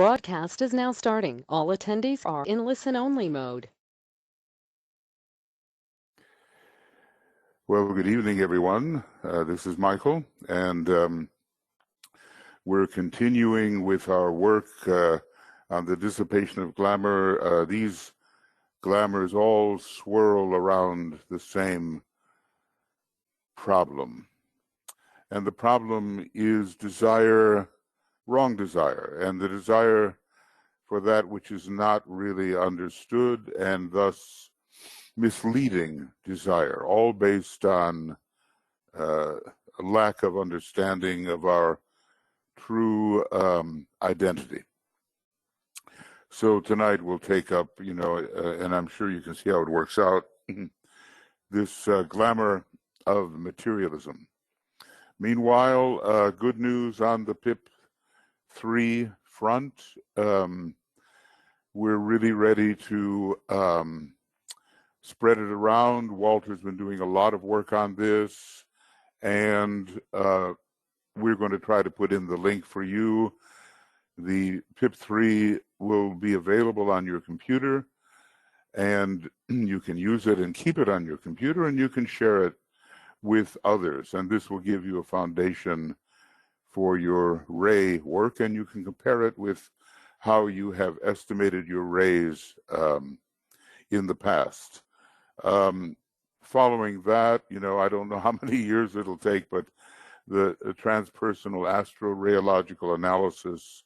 Broadcast is now starting. All attendees are in listen-only mode. Well, good evening, everyone. This is Michael, and we're continuing with our work on the dissipation of glamour. These glamours all swirl around the same problem. And the problem is desire, wrong desire, and the desire for that which is not really understood, and thus misleading desire, all based on a lack of understanding of our true identity. So tonight we'll take up, and I'm sure you can see how it works out, this glamour of materialism. Meanwhile, good news on the PIP3 front. We're really ready to spread it around. Walter's been doing a lot of work on this, and we're going to try to put in the link for you. The PIP3 will be available on your computer, and you can use it and keep it on your computer, and you can share it with others. And this will give you a foundation for your ray work, and you can compare it with how you have estimated your rays in the past. Following that, I don't know how many years it'll take, but the transpersonal astro-radiological analysis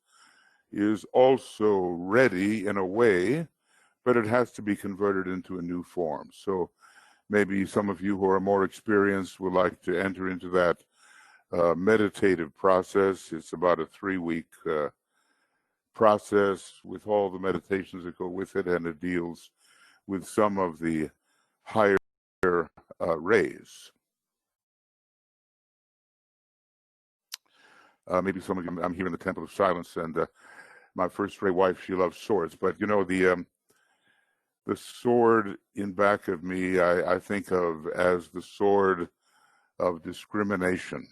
is also ready in a way, but it has to be converted into a new form. So maybe some of you who are more experienced would like to enter into that meditative process. It's about a 3-week process with all the meditations that go with it, and it deals with some of the higher rays. Maybe some of you, I'm here in the Temple of Silence, and my first ray wife, she loves swords, but the sword in back of me, I think of as the sword of discrimination.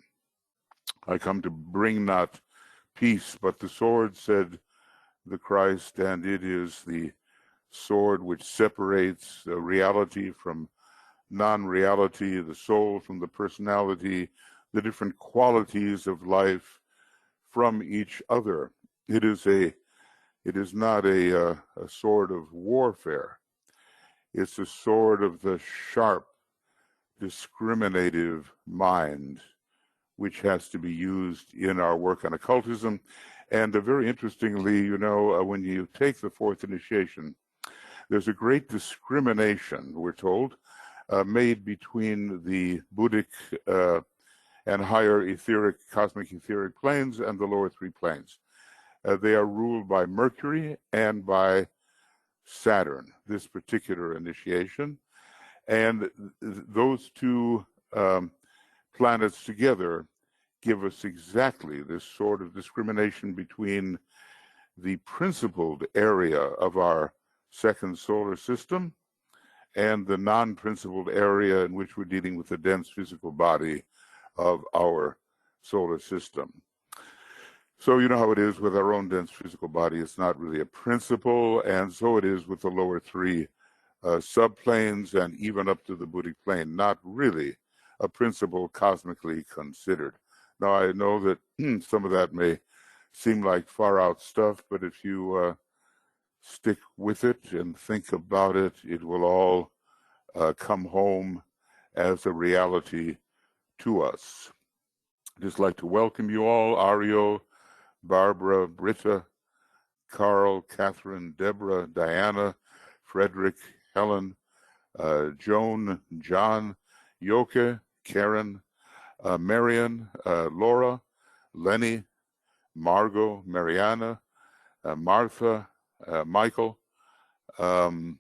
I come to bring not peace, but the sword, said the Christ, and it is the sword which separates reality from non-reality, the soul from the personality, the different qualities of life from each other. It is not a sword of warfare. It's a sword of the sharp, discriminative mind, which has to be used in our work on occultism. And very interestingly, when you take the fourth initiation, there's a great discrimination, we're told, made between the Buddhic and higher etheric, cosmic etheric planes and the lower 3 planes. They are ruled by Mercury and by Saturn, this particular initiation. And those 2 planets together give us exactly this sort of discrimination between the principled area of our second solar system and the non-principled area in which we're dealing with the dense physical body of our solar system. So you know how it is with our own dense physical body. It's not really a principle, and so it is with the lower 3 subplanes and even up to the Buddhic plane, not really a principle cosmically considered. Now, I know that some of that may seem like far out stuff, but if you stick with it and think about it, it will all come home as a reality to us. I'd just like to welcome you all, Ario, Barbara, Britta, Carl, Catherine, Deborah, Diana, Frederick, Helen, Joan, John, Yoke, Karen, Marion, Laura, Lenny, Margot, Mariana, Martha, Michael, Nienke,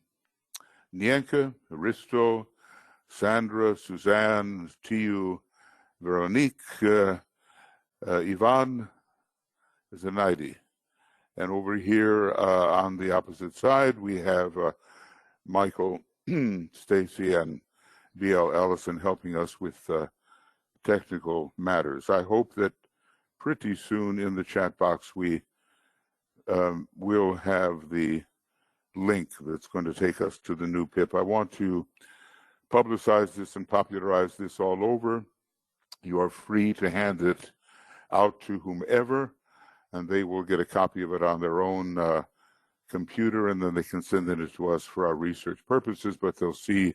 Risto, Sandra, Suzanne, Tiu, Veronique, Ivan, Zenaidi. And over here on the opposite side, we have Michael, Stacy, and B.L. Ellison helping us with technical matters. I hope that pretty soon in the chat box we we'll have the link that's going to take us to the new PIP. I want to publicize this and popularize this all over. You are free to hand it out to whomever, and they will get a copy of it on their own computer, and then they can send it to us for our research purposes, but they'll see,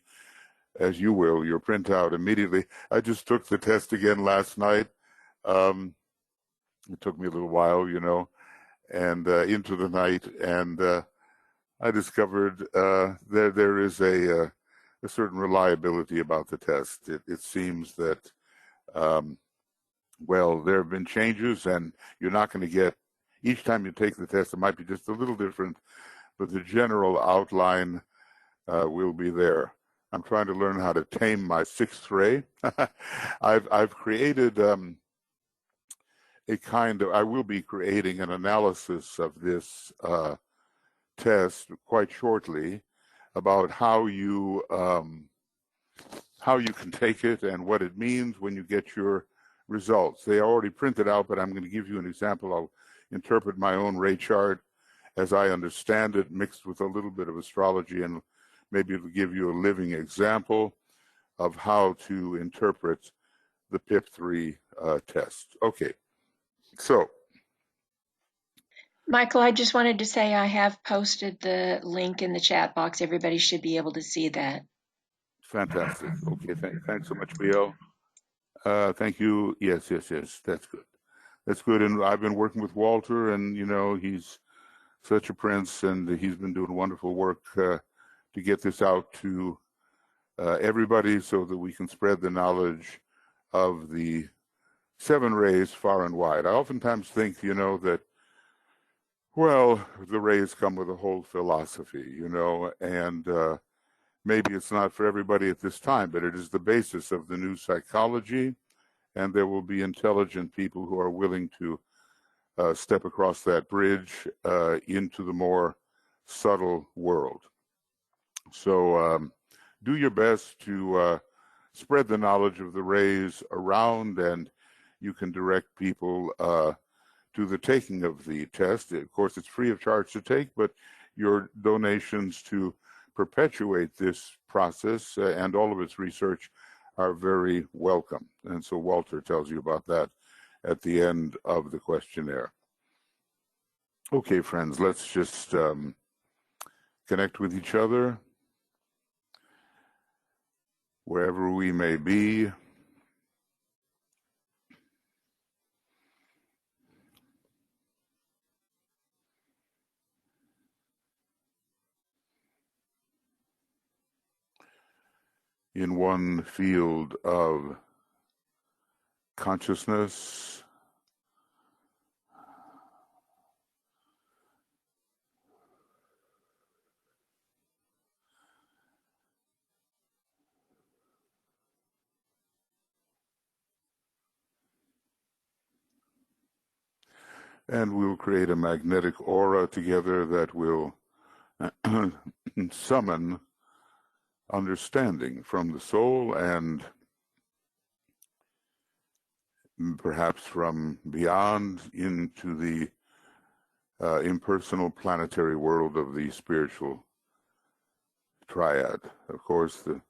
as you will, your printout immediately. I just took the test again last night. It took me a little while, you know, and into the night, and I discovered there is a certain reliability about the test. It seems that, well, there have been changes, and you're not going to get, each time you take the test, it might be just a little different, but the general outline will be there. I'm trying to learn how to tame my sixth ray. I've created a kind of, I will be creating an analysis of this test quite shortly about how you can take it and what it means when you get your results. They are already printed out, but I'm going to give you an example. I'll interpret my own ray chart as I understand it, mixed with a little bit of astrology, and maybe it'll give you a living example of how to interpret the PIP3 test. Okay, so. Michael, I just wanted to say I have posted the link in the chat box. Everybody should be able to see that. Fantastic. Okay, thanks so much, BL. Thank you. Yes, that's good. That's good. And I've been working with Walter, and, you know, he's such a prince, and he's been doing wonderful work to get this out to everybody so that we can spread the knowledge of the 7 rays far and wide. I oftentimes think, you know, that, well, the rays come with a whole philosophy, you know, and maybe it's not for everybody at this time, but it is the basis of the new psychology, and there will be intelligent people who are willing to step across that bridge into the more subtle world. So do your best to spread the knowledge of the rays around, and you can direct people to the taking of the test. Of course, it's free of charge to take, but your donations to perpetuate this process and all of its research are very welcome. And so Walter tells you about that at the end of the questionnaire. Okay, friends, let's just connect with each other wherever we may be. In one field of consciousness, and we'll create a magnetic aura together that will summon understanding from the soul and perhaps from beyond into the impersonal planetary world of the spiritual triad. Of course, the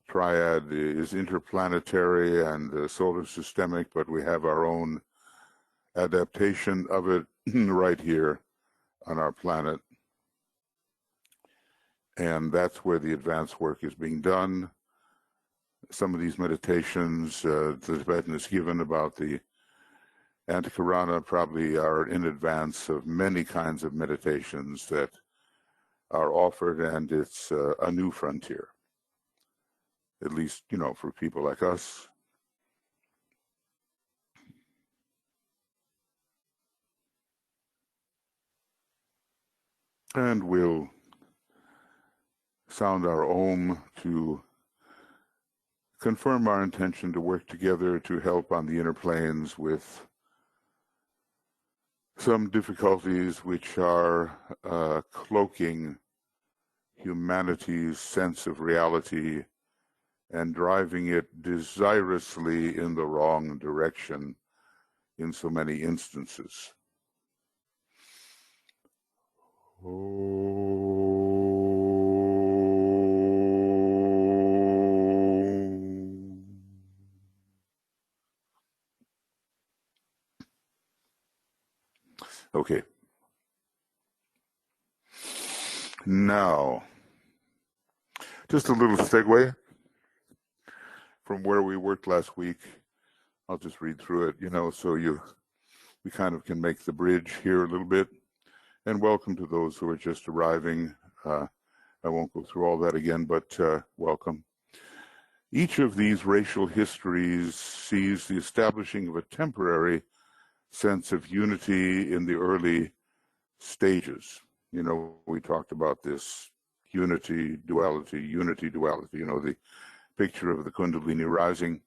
triad is interplanetary and solar systemic, but we have our own adaptation of it right here on our planet. And that's where the advanced work is being done. Some of these meditations the Tibetan has given about the Antikarana probably are in advance of many kinds of meditations that are offered, and it's a new frontier, at least, you know, for people like us. And we'll sound our Om to confirm our intention to work together to help on the inner planes with some difficulties which are cloaking humanity's sense of reality and driving it desirously in the wrong direction in so many instances. Now, just a little segue from where we worked last week. I'll just read through it, so we kind of can make the bridge here a little bit. And welcome to those who are just arriving. I won't go through all that again, but welcome. Each of these racial histories sees the establishing of a temporary sense of unity in the early stages. We talked about this unity, duality, the picture of the Kundalini rising.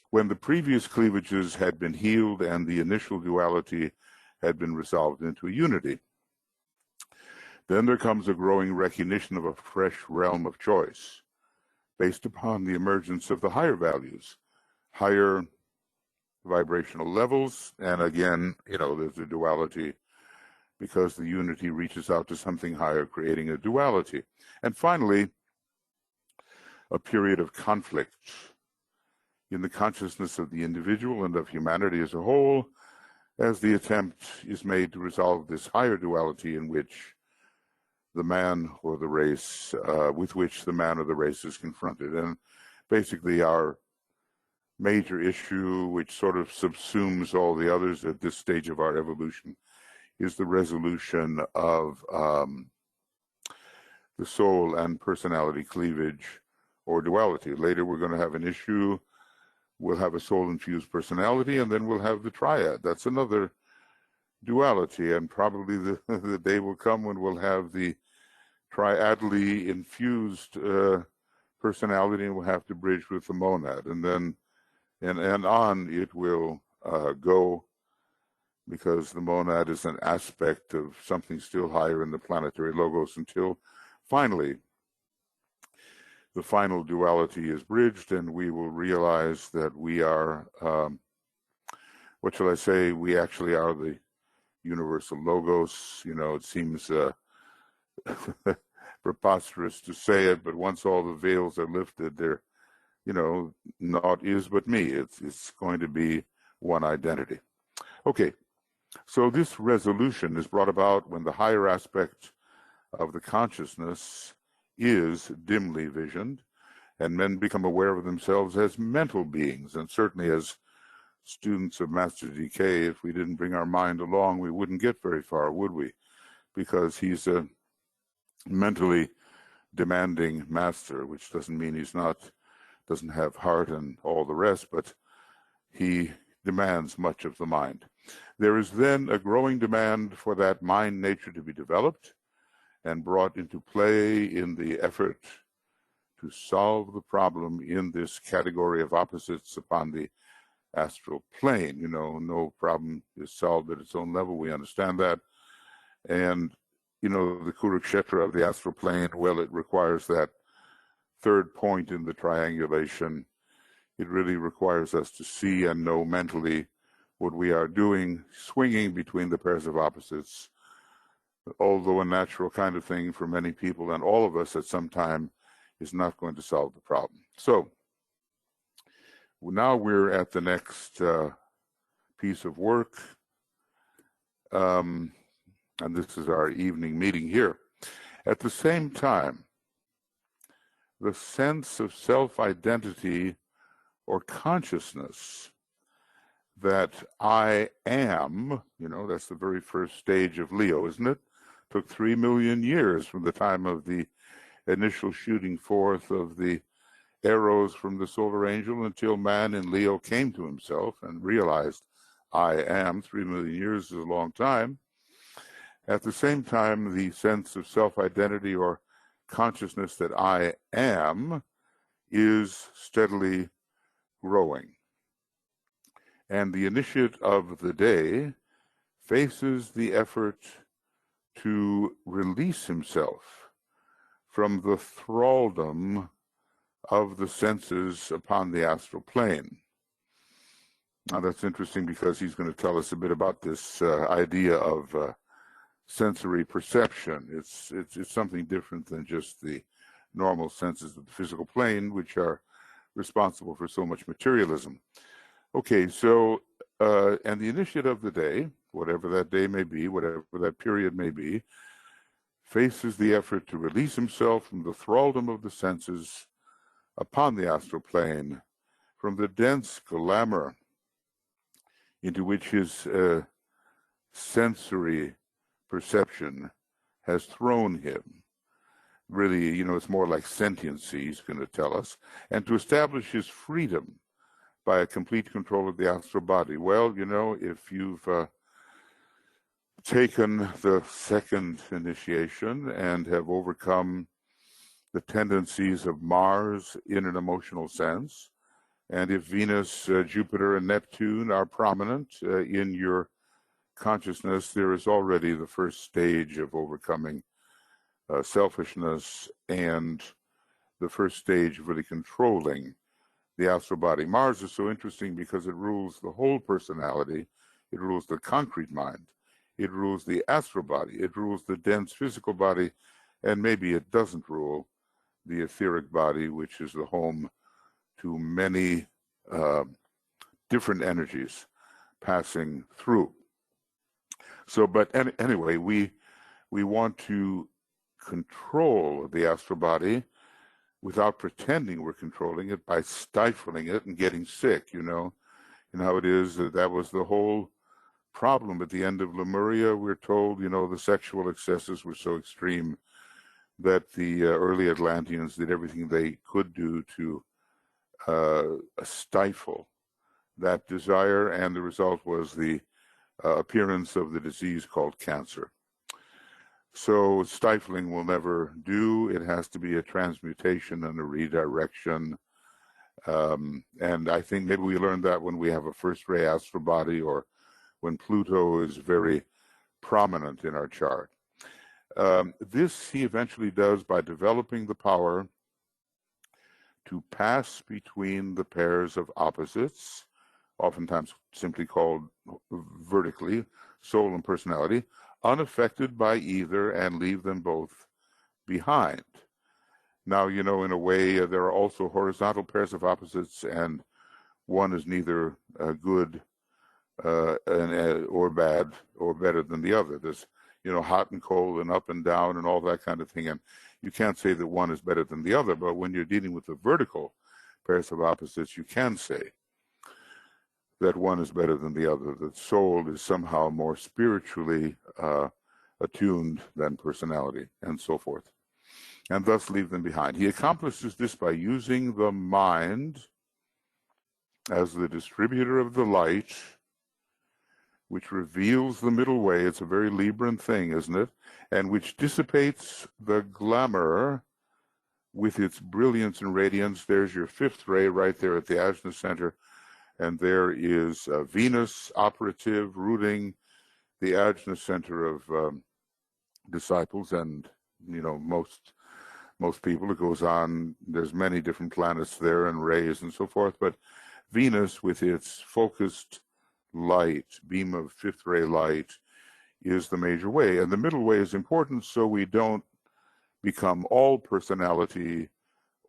When the previous cleavages had been healed and the initial duality had been resolved into a unity. Then there comes a growing recognition of a fresh realm of choice based upon the emergence of the higher values, higher vibrational levels, and again, there's a duality because the unity reaches out to something higher, creating a duality. And finally, a period of conflict in the consciousness of the individual and of humanity as a whole, as the attempt is made to resolve this higher duality in which the man or the race, with which the man or the race is confronted. And basically our major issue, which sort of subsumes all the others at this stage of our evolution, is the resolution of the soul and personality cleavage or duality. Later we're going to have an issue. We'll have a soul-infused personality, and then we'll have the triad. That's another duality, and probably the day will come when we'll have the triadally infused personality, and we'll have to bridge with the monad, and then and on it will go, because the monad is an aspect of something still higher in the planetary logos, until finally the final duality is bridged, and we will realize that we are, what shall I say, we actually are the universal logos. It seems preposterous to say it, but once all the veils are lifted, there, naught is but me. It's going to be one identity. Okay, so this resolution is brought about when the higher aspect of the consciousness is dimly visioned, and men become aware of themselves as mental beings. And certainly as students of Master DK, if we didn't bring our mind along, we wouldn't get very far, would we? Because he's a mentally demanding master, which doesn't mean he's doesn't have heart and all the rest, but he demands much of the mind. There is then a growing demand for that mind nature to be developed and brought into play in the effort to solve the problem in this category of opposites upon the astral plane. No problem is solved at its own level. We understand that. And, the Kurukshetra of the astral plane, well, it requires that third point in the triangulation. It really requires us to see and know mentally what we are doing, swinging between the pairs of opposites, although a natural kind of thing for many people and all of us at some time, is not going to solve the problem. So now we're at the next piece of work, and this is our evening meeting here. At the same time, the sense of self-identity or consciousness that I am, that's the very first stage of Leo, isn't it? Took 3 million years from the time of the initial shooting forth of the arrows from the solar angel until man in Leo came to himself and realized, I am. 3 million years is a long time. At the same time, the sense of self-identity or consciousness that I am is steadily growing. And the initiate of the day faces the effort to release himself from the thraldom of the senses upon the astral plane. Now that's interesting because he's going to tell us a bit about this idea of sensory perception. It's something different than just the normal senses of the physical plane, which are responsible for so much materialism. Okay, so, and the initiate of the day, whatever that day may be, whatever that period may be, faces the effort to release himself from the thraldom of the senses upon the astral plane, from the dense glamour into which his sensory perception has thrown him. Really, it's more like sentiency, he's going to tell us, and to establish his freedom by a complete control of the astral body. Well, if you've taken the second initiation and have overcome the tendencies of Mars in an emotional sense, and if Venus, Jupiter, and Neptune are prominent in your consciousness, there is already the first stage of overcoming selfishness and the first stage of really controlling the astral body. Mars is so interesting because it rules the whole personality. It rules the concrete mind. It rules the astral body. It rules the dense physical body. And maybe it doesn't rule the etheric body, which is the home to many different energies passing through. So, but anyway, we want to control the astral body without pretending we're controlling it by stifling it and getting sick, you know how it is. That was the whole problem at the end of Lemuria. We're told, the sexual excesses were so extreme that the early Atlanteans did everything they could do to stifle that desire, and the result was the appearance of the disease called cancer. So stifling will never do. It has to be a transmutation and a redirection. And I think maybe we learned that when we have a first-ray astral body, or when Pluto is very prominent in our chart. This he eventually does by developing the power to pass between the pairs of opposites, oftentimes simply called vertically, soul and personality, unaffected by either, and leave them both behind. Now, in a way, there are also horizontal pairs of opposites, and one is neither good or bad or better than the other. There's, hot and cold and up and down and all that kind of thing. And you can't say that one is better than the other, but when you're dealing with the vertical pairs of opposites, you can say that one is better than the other, that soul is somehow more spiritually attuned than personality, and so forth, and thus leave them behind. He accomplishes this by using the mind as the distributor of the light, which reveals the middle way. It's a very Libran thing, isn't it? And which dissipates the glamour with its brilliance and radiance. There's your fifth ray right there at the Ajna center. And there is Venus operative, rooting the Ajna center of disciples, and most people. It goes on. There's many different planets there and rays and so forth, but Venus, with its focused light, beam of fifth ray light, is the major way. And the middle way is important so we don't become all personality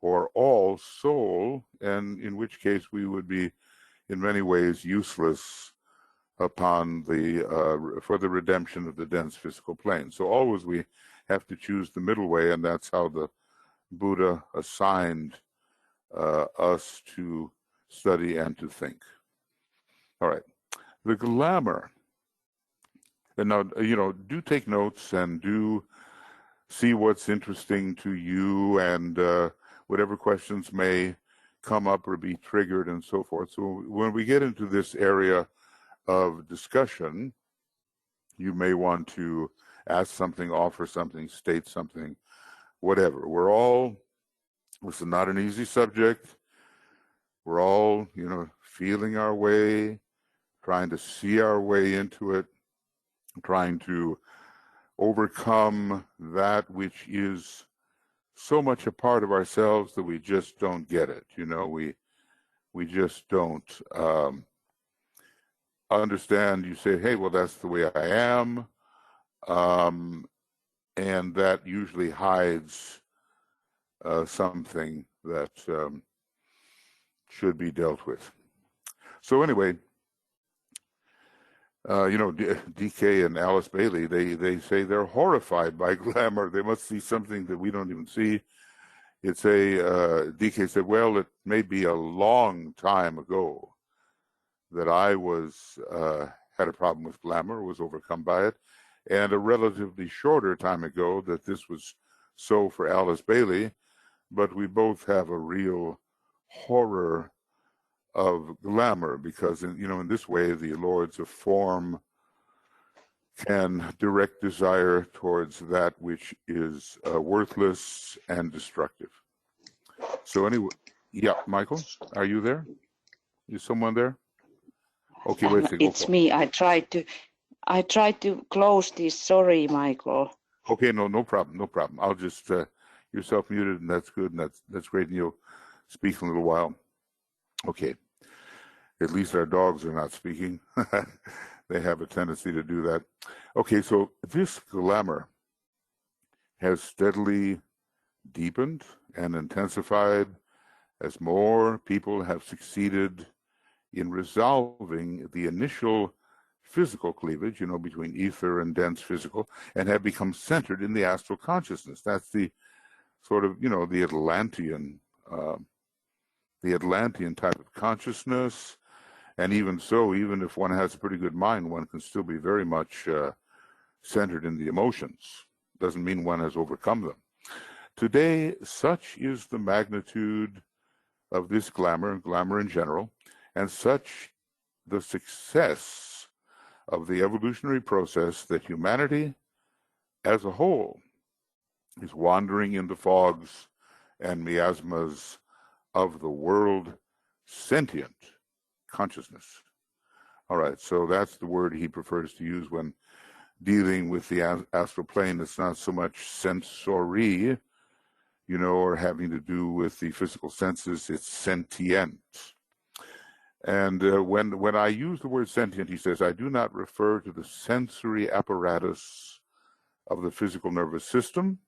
or all soul, and in which case we would be in many ways useless upon for the redemption of the dense physical plane. So always we have to choose the middle way, and that's how the Buddha assigned us to study and to think. All right, the glamour. And now, do take notes and do see what's interesting to you, and whatever questions may come up or be triggered and so forth. So when we get into this area of discussion, you may want to ask something, offer something, state something, whatever. This is not an easy subject. We're all, feeling our way, trying to see our way into it, trying to overcome that which is so much a part of ourselves that we just don't get it. We just don't understand. You say, hey, well, that's the way I am. And that usually hides something that should be dealt with. So anyway, DK and Alice Bailey, they say they're horrified by glamour. They must see something that we don't even see. It's DK said, well, it may be a long time ago that I had a problem with glamour, was overcome by it, and a relatively shorter time ago that this was so for Alice Bailey, but we both have a real horror of glamour because, in this way, the lords of form can direct desire towards that which is worthless and destructive. So anyway, yeah, Michael, are you there? Is someone there? Okay, wait a second. It's me. I tried to close this. Sorry, Michael. Okay, no problem. I'll just you're self-muted, and that's good, and that's great, and you'll speak in a little while. Okay. At least our dogs are not speaking. They have a tendency to do that. Okay, so this glamour has steadily deepened and intensified as more people have succeeded in resolving the initial physical cleavage, between ether and dense physical, and have become centered in the astral consciousness. That's the sort of, the Atlantean type of consciousness. And even so, even if one has a pretty good mind, one can still be very much centered in the emotions. Doesn't mean one has overcome them. Today, such is the magnitude of this glamour in general, and such the success of the evolutionary process that humanity as a whole is wandering in the fogs and miasmas of the world sentient consciousness. All right, so that's the word he prefers to use when dealing with the astral plane. It's not so much sensory, or having to do with the physical senses. It's sentient. And when I use the word sentient, he says, I do not refer to the sensory apparatus of the physical nervous system,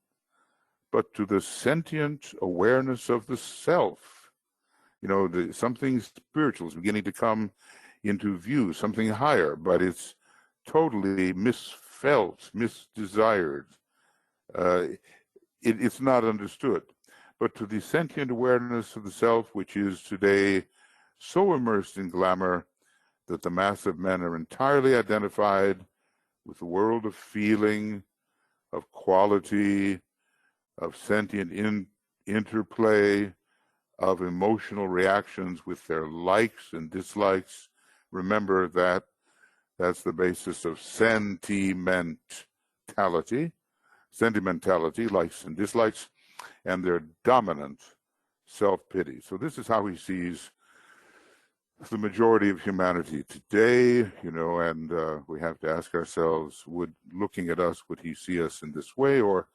but to the sentient awareness of the self. Something spiritual is beginning to come into view, something higher, but it's totally misfelt, misdesired. It's not understood. But to the sentient awareness of the self, which is today so immersed in glamour that the mass of men are entirely identified with the world of feeling, of quality, of sentient interplay, of emotional reactions with their likes and dislikes. Remember that that's the basis of sentimentality, likes and dislikes, and their dominant self-pity. So this is how he sees the majority of humanity today, and we have to ask ourselves, looking at us, would he see us in this way, or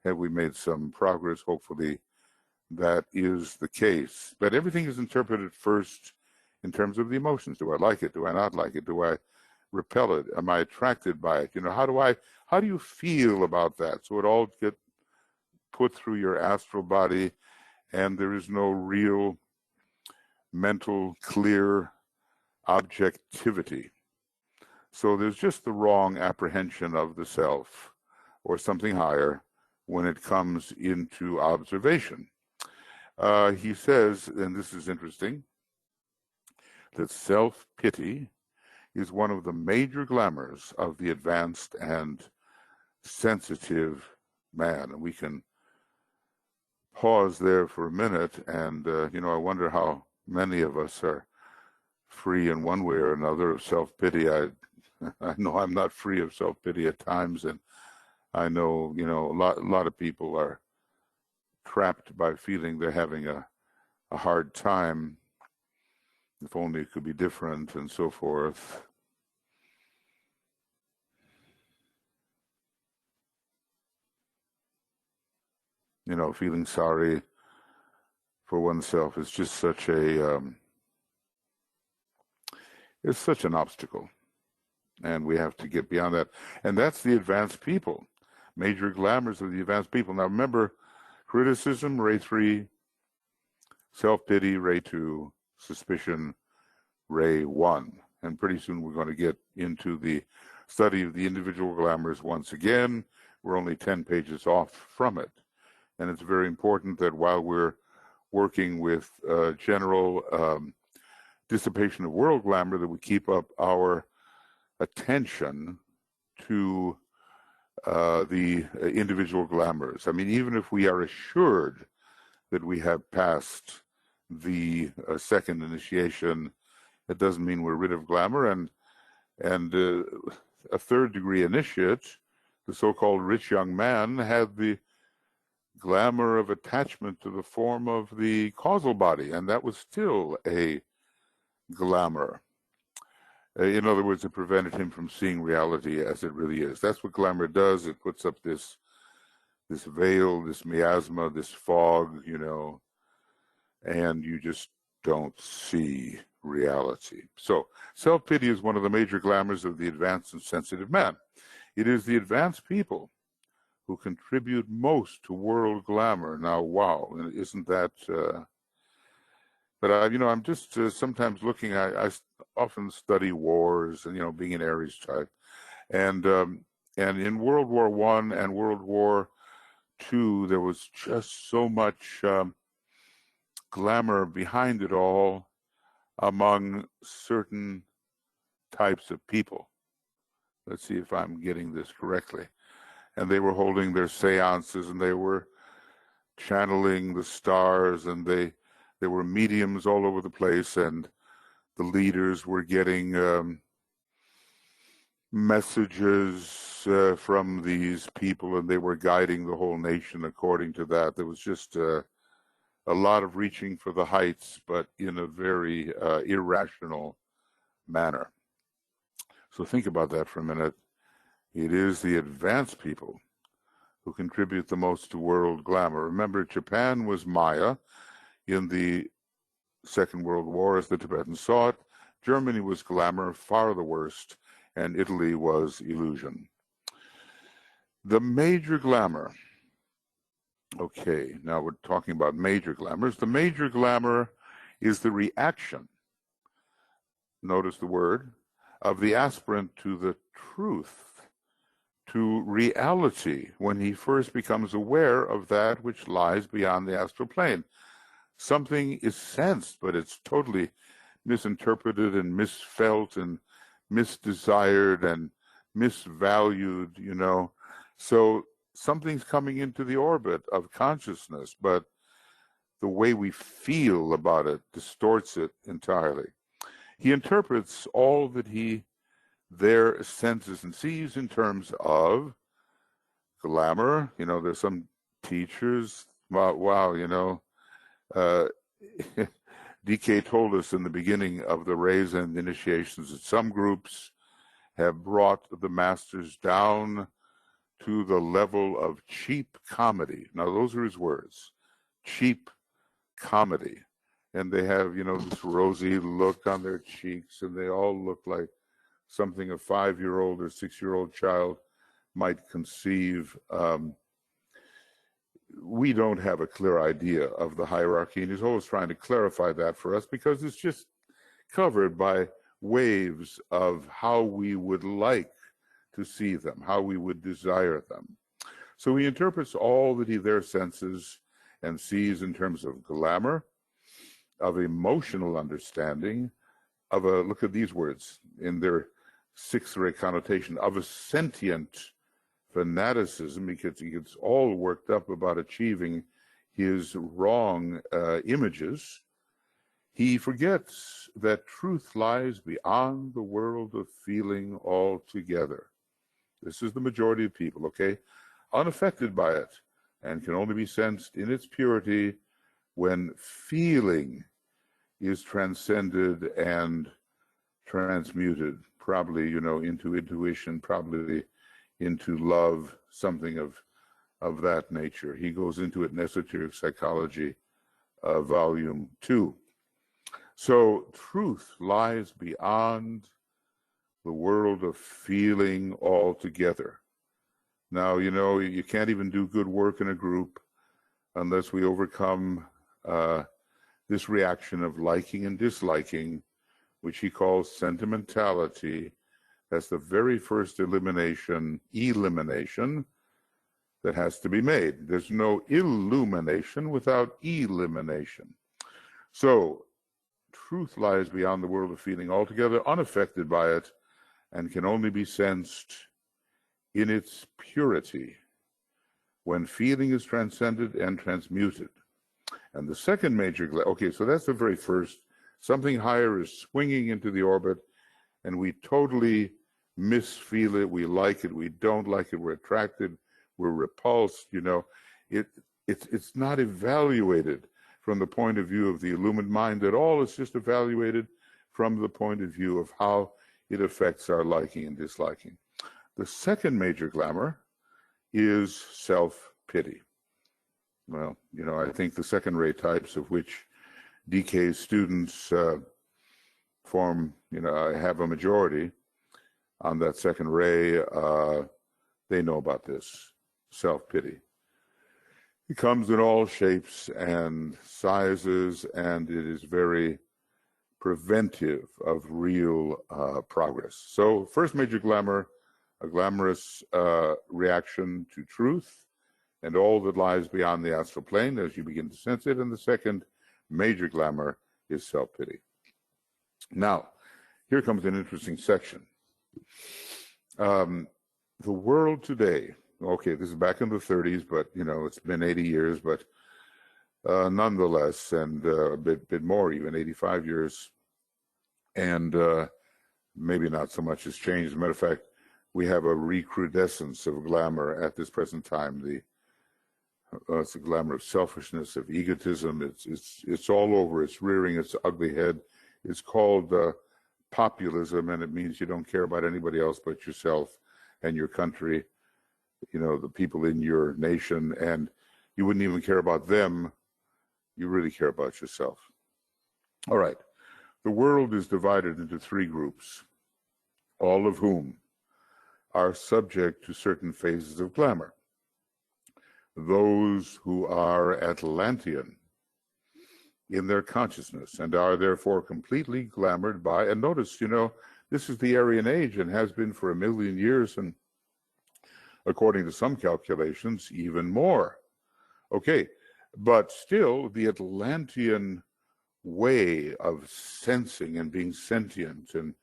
have we made some progress? Hopefully that is the case. But everything is interpreted first in terms of the emotions. Do I like it? Do I not like it? Do I repel it? Am I attracted by it? How do you feel about that? So it all gets put through your astral body, and there is no real mental, clear objectivity. So there's just the wrong apprehension of the self or something higher when it comes into observation. He says, and this is interesting, that self-pity is one of the major glamours of the advanced and sensitive man. And we can pause there for a minute, and I wonder how many of us are free in one way or another of self-pity. I know I'm not free of self-pity at times, and I know, a lot of people are trapped by feeling they're having a hard time. If only it could be different, and so forth. Feeling sorry for oneself is just such it's such an obstacle, and we have to get beyond that. And that's the advanced people, major glamours of the advanced people. Now remember, criticism, ray 3, self-pity, ray 2, suspicion, ray 1. And pretty soon we're going to get into the study of the individual glamours once again. We're only 10 pages off from it. And it's very important that while we're working with general dissipation of world glamour, that we keep up our attention to the individual glamours. I mean, even if we are assured that we have passed the second initiation, it doesn't mean we're rid of glamour. And a third degree initiate, the so-called rich young man, had the glamour of attachment to the form of the causal body, and that was still a glamour. In other words, it prevented him from seeing reality as it really is. That's what glamour does. It puts up this veil, this miasma, this fog, you know, and you just don't see reality. So self-pity is one of the major glamours of the advanced and sensitive man. It is the advanced people who contribute most to world glamour. Now, wow, isn't that... But I'm just sometimes looking. I often study wars, and being an Aries type, and in World War I and World War II, there was just so much glamour behind it all among certain types of people. Let's see if I'm getting this correctly. And they were holding their seances, and they were channeling the stars, and there were mediums all over the place, and the leaders were getting messages from these people, and they were guiding the whole nation according to that. There was just a lot of reaching for the heights, but in a very irrational manner. So think about that for a minute. It is the advanced people who contribute the most to world glamour. Remember, Japan was Maya in the Second World War, as the Tibetans saw it. Germany was glamour, far the worst, and Italy was illusion. The major glamour. Okay, now we're talking about major glamours. The major glamour is the reaction, notice the word, of the aspirant to the truth, to reality, when he first becomes aware of that which lies beyond the astral plane. Something is sensed, but it's totally misinterpreted and misfelt and misdesired and misvalued, So something's coming into the orbit of consciousness, but the way we feel about it distorts it entirely. He interprets all that he there senses and sees in terms of glamour. There's some teachers, wow, DK told us in the beginning of the rays and initiations that some groups have brought the masters down to the level of cheap comedy. Now, those are his words, cheap comedy. And they have, this rosy look on their cheeks, and they all look like something a 5-year-old or 6-year-old child might conceive. We don't have a clear idea of the hierarchy, and he's always trying to clarify that for us, because it's just covered by waves of how we would like to see them, how we would desire them. So he interprets all that he there senses and sees in terms of glamour, of emotional understanding, of a, look at these words in their sixth-ray connotation, of a sentient fanaticism, because he gets all worked up about achieving his wrong images. He forgets that truth lies beyond the world of feeling altogether. This is the majority of people, okay? Unaffected by it, and can only be sensed in its purity when feeling is transcended and transmuted, probably, into intuition, probably into love, something of that nature. He goes into it in Esoteric Psychology, Volume 2. So truth lies beyond the world of feeling altogether. Now, you can't even do good work in a group unless we overcome this reaction of liking and disliking which he calls sentimentality. That's the very first elimination that has to be made. There's no illumination without elimination. So truth lies beyond the world of feeling altogether, unaffected by it, and can only be sensed in its purity when feeling is transcended and transmuted. And the second major, okay, so that's the very first. Something higher is swinging into the orbit, and we totally misfeel it. We like it, we don't like it, we're attracted, we're repulsed, you know. It's not evaluated from the point of view of the illumined mind at all. It's just evaluated from the point of view of how it affects our liking and disliking. The second major glamour is self-pity. Well, you know, I think the second-rate types, of which DK's students form, you know, have a majority on that second ray, they know about this, self-pity. It comes in all shapes and sizes, and it is very preventive of real progress. So first major glamour, a glamorous reaction to truth and all that lies beyond the astral plane as you begin to sense it. And the second major glamour is self-pity. Now, here comes an interesting section. The world today, okay, this is back in the 30s, but, you know, it's been 80 years, but nonetheless, and a bit more, even 85 years, and maybe not so much has changed. As a matter of fact, we have a recrudescence of glamour at this present time. It's a glamour of selfishness, of egotism. It's all over. It's rearing its ugly head. It's called populism, and it means you don't care about anybody else but yourself and your country, you know, the people in your nation, and you wouldn't even care about them. You really care about yourself. All right. The world is divided into three groups, all of whom are subject to certain phases of glamour. Those who are Atlantean in their consciousness and are therefore completely glamored by, and notice, you know, this is the Aryan age and has been for 1 million years, and according to some calculations, even more. Okay, but still the Atlantean way of sensing and being sentient and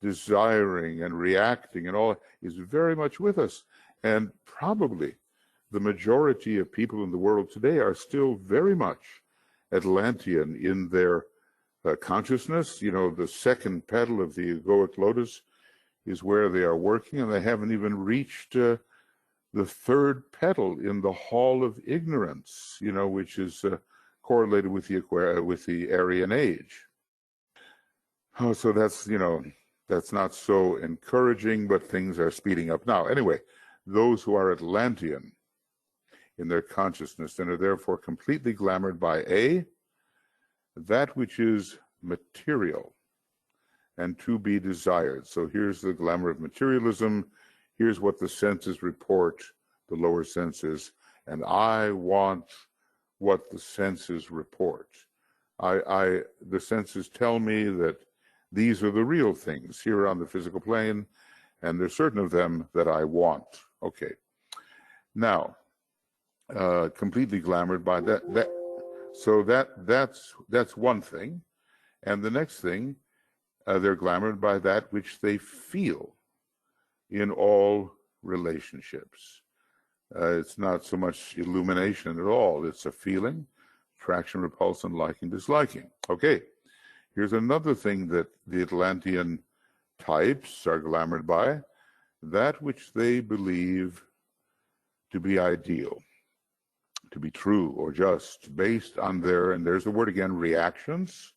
desiring and reacting and all is very much with us. And probably the majority of people in the world today are still very much Atlantean in their consciousness. You know, the second petal of the egoic lotus is where they are working, and they haven't even reached the third petal in the hall of ignorance, you know, which is correlated with the Aryan age. Oh, so that's, you know, that's not so encouraging, but things are speeding up now. Anyway, those who are Atlantean in their consciousness and are therefore completely glamored by that which is material and to be desired. So here's the glamour of materialism. Here's what the senses report, the lower senses, and I want what the senses report. The senses tell me that these are the real things here on the physical plane, and there's certain of them that I want. Okay. Now, completely glamored by that. So that's one thing. And the next thing, they're glamored by that which they feel in all relationships. It's not so much illumination at all. It's a feeling, attraction, repulsion, liking, disliking. Okay, here's another thing that the Atlantean types are glamored by, that which they believe to be ideal, to be true or just, based on their, and there's the word again, reactions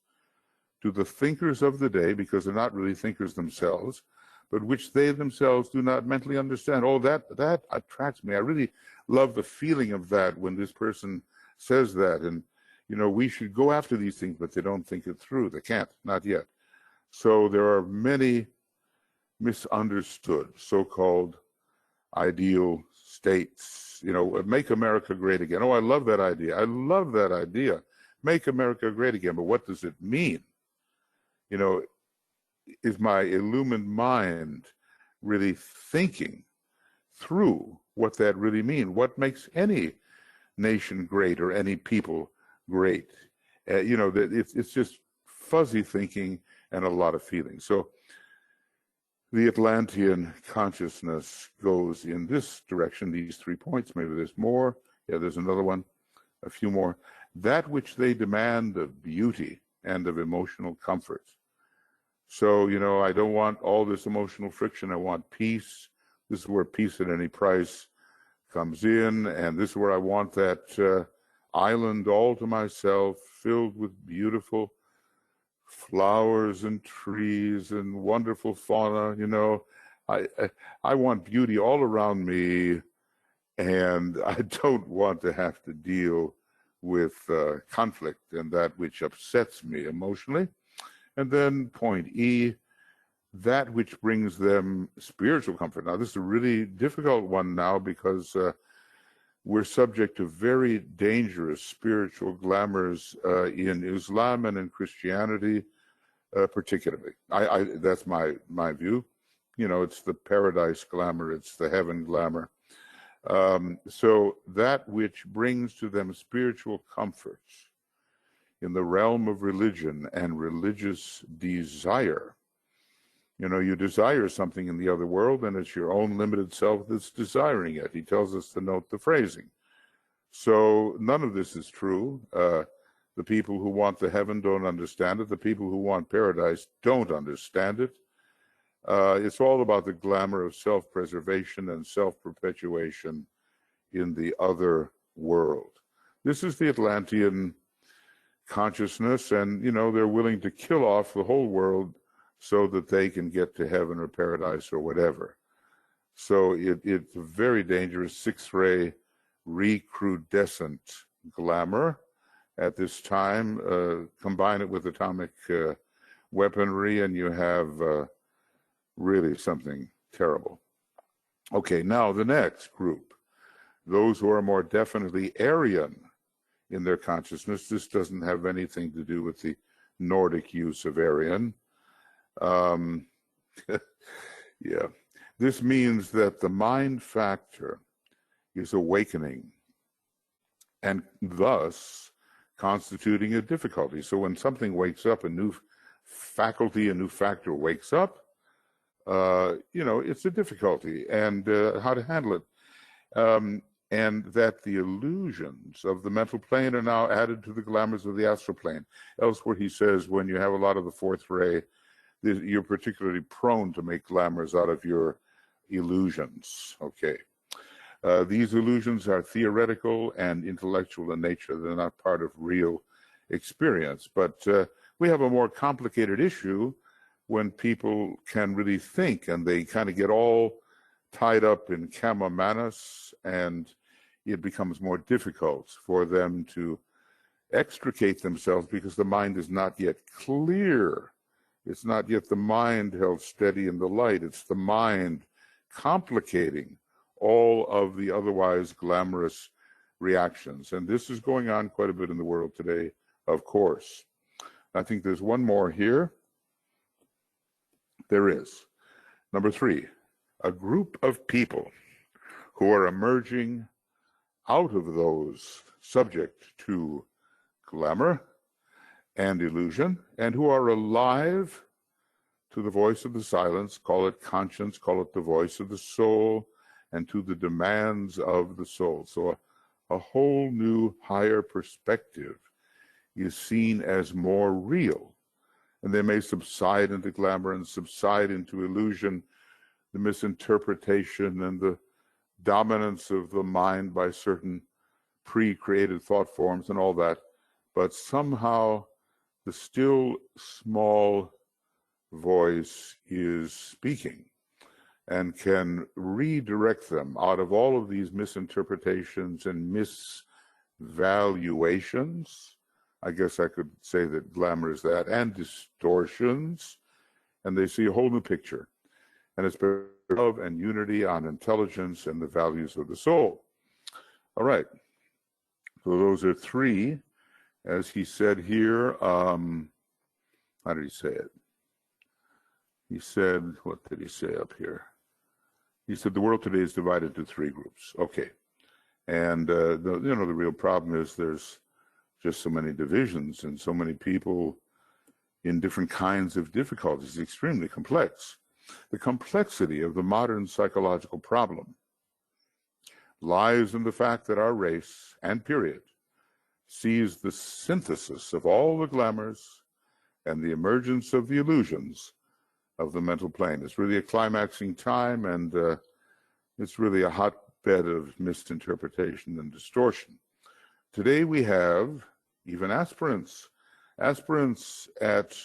to the thinkers of the day, because they're not really thinkers themselves, but which they themselves do not mentally understand. Oh, that attracts me. I really love the feeling of that when this person says that. And, you know, we should go after these things, but they don't think it through. They can't, not yet. So there are many misunderstood so-called ideal states. You know, make America great again. Oh, I love that idea. I love that idea. Make America great again. But what does it mean? You know, is my illumined mind really thinking through what that really means? What makes any nation great or any people great? You know, that it's just fuzzy thinking and a lot of feeling. So the Atlantean consciousness goes in this direction, these 3 points. Maybe there's more. Yeah, there's another one, a few more. That which they demand of beauty and of emotional comfort. So, you know, I don't want all this emotional friction. I want peace. This is where peace at any price comes in. And this is where I want that island all to myself, filled with beautiful flowers and trees and wonderful fauna. You know, I want beauty all around me, and I don't want to have to deal with conflict and that which upsets me emotionally. And then point E, that which brings them spiritual comfort. Now, this is a really difficult one now because we're subject to very dangerous spiritual glamours in Islam and in Christianity, particularly. That's my view. You know, it's the paradise glamour, it's the heaven glamour. So that which brings to them spiritual comforts in the realm of religion and religious desire. You know, you desire something in the other world, and it's your own limited self that's desiring it. He tells us to note the phrasing. So none of this is true. The people who want the heaven don't understand it. The people who want paradise don't understand it. It's all about the glamour of self-preservation and self-perpetuation in the other world. This is the Atlantean consciousness, and, you know, they're willing to kill off the whole world so that they can get to heaven or paradise or whatever. So it's a very dangerous six-ray recrudescent glamour at this time. Combine it with atomic weaponry, and you have really something terrible. Okay, now the next group, those who are more definitely Aryan in their consciousness. This doesn't have anything to do with the Nordic use of Aryan. Yeah, this means that the mind factor is awakening and thus constituting a difficulty. So when something wakes up, a new faculty, a new factor wakes up, you know, it's a difficulty, and how to handle it. And that the illusions of the mental plane are now added to the glamours of the astral plane. Elsewhere he says when you have a lot of the fourth ray, you're particularly prone to make glamours out of your illusions. Okay. These illusions are theoretical and intellectual in nature. They're not part of real experience. But we have a more complicated issue when people can really think, and they kind of get all tied up in kama manas, and it becomes more difficult for them to extricate themselves because the mind is not yet clear. It's not yet the mind held steady in the light. It's the mind complicating all of the otherwise glamorous reactions. And this is going on quite a bit in the world today, of course. I think there's one more here. There is. Number 3, a group of people who are emerging out of those subject to glamour and illusion, and who are alive to the voice of the silence, call it conscience, call it the voice of the soul, and to the demands of the soul. So a whole new higher perspective is seen as more real. And they may subside into glamour and subside into illusion, the misinterpretation and the dominance of the mind by certain pre-created thought forms and all that. But somehow the still small voice is speaking and can redirect them out of all of these misinterpretations and misvaluations. I guess I could say that glamour is that, and distortions, and they see a whole new picture. And it's love and unity on intelligence and the values of the soul. All right. So those are 3, as he said here. How did he say it? he said, what did he say up here? He said the world today is divided into 3 groups. Okay. And, the real problem is there's just so many divisions and so many people in different kinds of difficulties. It's extremely complex. The complexity of the modern psychological problem lies in the fact that our race and period sees the synthesis of all the glamours and the emergence of the illusions of the mental plane. It's really a climaxing time, and it's really a hotbed of misinterpretation and distortion. Today we have even aspirants at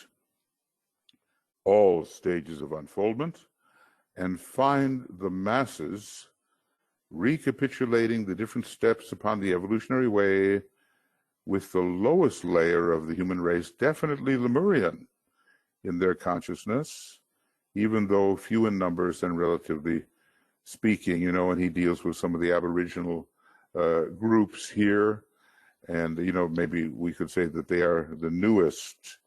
all stages of unfoldment, and find the masses recapitulating the different steps upon the evolutionary way with the lowest layer of the human race, definitely Lemurian in their consciousness, even though few in numbers and relatively speaking, and he deals with some of the Aboriginal groups here. And, maybe we could say that they are the newest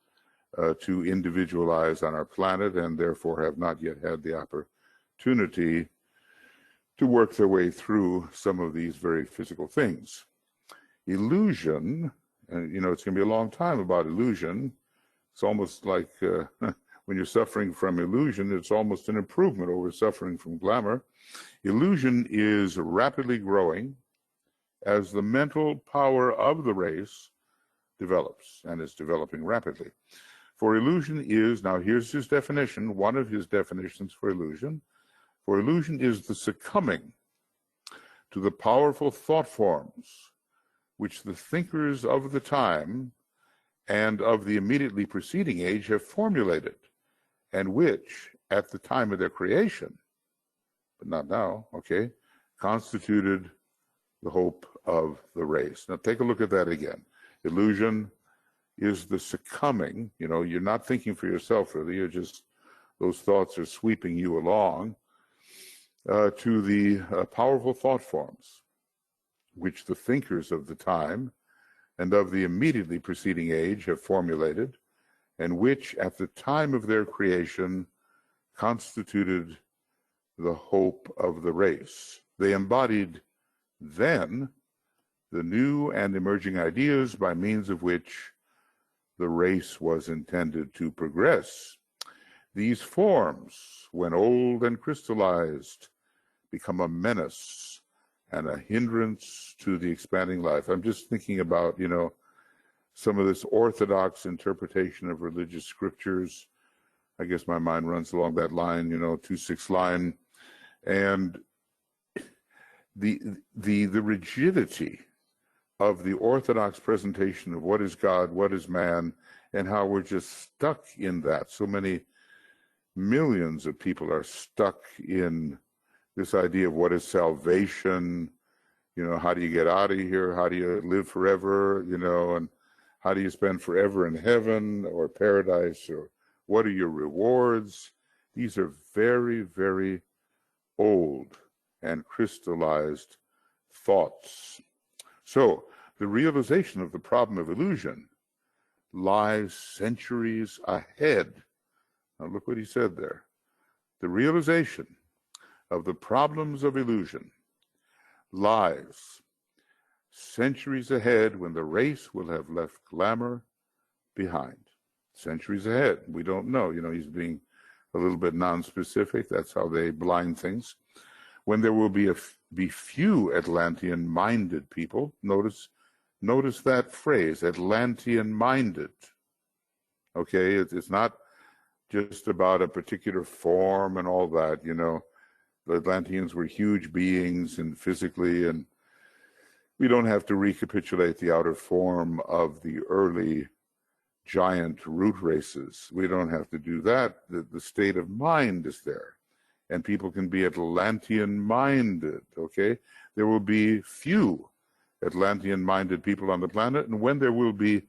to individualize on our planet, and therefore have not yet had the opportunity to work their way through some of these very physical things. Illusion, and it's going to be a long time about illusion. It's almost like when you're suffering from illusion, it's almost an improvement over suffering from glamour. Illusion is rapidly growing as the mental power of the race develops, and is developing rapidly. For illusion is, now here's his definition, one of his definitions for illusion. For illusion is the succumbing to the powerful thought forms which the thinkers of the time and of the immediately preceding age have formulated, and which, at the time of their creation, but not now, okay, constituted the hope of the race. Now take a look at that again. Illusion is the succumbing, you're not thinking for yourself, really, you're just, those thoughts are sweeping you along, to the powerful thought forms which the thinkers of the time and of the immediately preceding age have formulated, and which at the time of their creation constituted the hope of the race. They embodied then the new and emerging ideas by means of which the race was intended to progress. These forms, when old and crystallized, become a menace and a hindrance to the expanding life. I'm just thinking about, some of this orthodox interpretation of religious scriptures. I guess my mind runs along that line, 2-6 line. And the rigidity of the orthodox presentation of what is God, what is man, and how we're just stuck in that. So many millions of people are stuck in this idea of what is salvation, how do you get out of here, how do you live forever, and how do you spend forever in heaven or paradise, or what are your rewards? These are very, very old and crystallized thoughts. So the realization of the problem of illusion lies centuries ahead. Now look what he said there. The realization of the problems of illusion lies centuries ahead, when the race will have left glamour behind. Centuries ahead. We don't know. He's being a little bit non-specific. That's how they blind things. When there will be few Atlantean-minded people. Notice that phrase, Atlantean-minded. Okay, it's not just about a particular form and all that. The Atlanteans were huge beings and physically, and we don't have to recapitulate the outer form of the early giant root races. We don't have to do that. The state of mind is there, and people can be Atlantean-minded, okay? There will be few Atlantean-minded people on the planet, and when there will be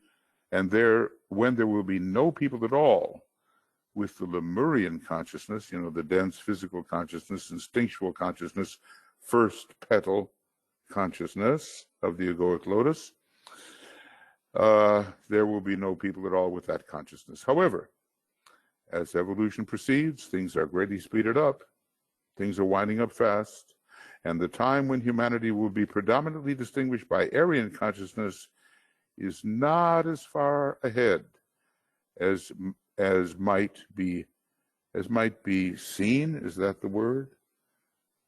no people at all with the Lemurian consciousness, the dense physical consciousness, instinctual consciousness, first petal consciousness of the egoic lotus, there will be no people at all with that consciousness. However, As evolution proceeds, things are greatly speeded up. Things are winding up fast. And the time when humanity will be predominantly distinguished by Aryan consciousness is not as far ahead as might be seen. Is that the word?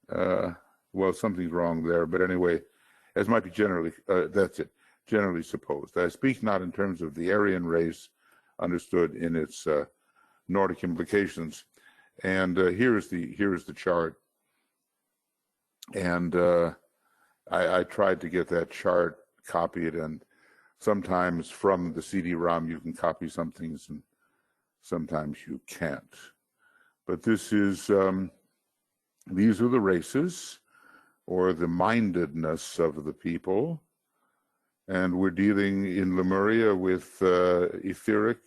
Well, something's wrong there, but anyway, as might be generally, that's it, generally supposed. I speak not in terms of the Aryan race understood in its Nordic implications. And here is the chart. And I tried to get that chart copied, and sometimes from the CD-ROM you can copy some things and sometimes you can't. But this is, these are the races or the mindedness of the people. And we're dealing in Lemuria with etheric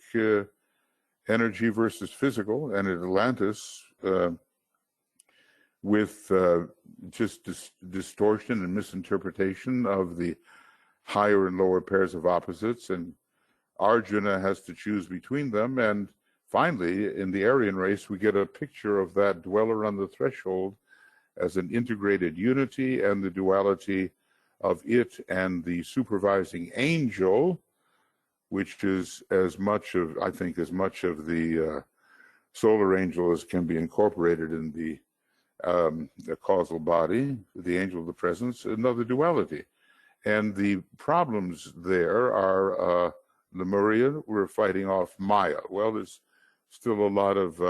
energy versus physical, and at Atlantis with just distortion and misinterpretation of the higher and lower pairs of opposites, and Arjuna has to choose between them. And finally, in the Aryan race, we get a picture of that dweller on the threshold as an integrated unity, and the duality of it and the supervising angel, which is as much of, I think, as much of the solar angel as can be incorporated in the causal body, the angel of the presence, another duality. And the problems there are Lemuria, we're fighting off Maya. Well, there's still a lot of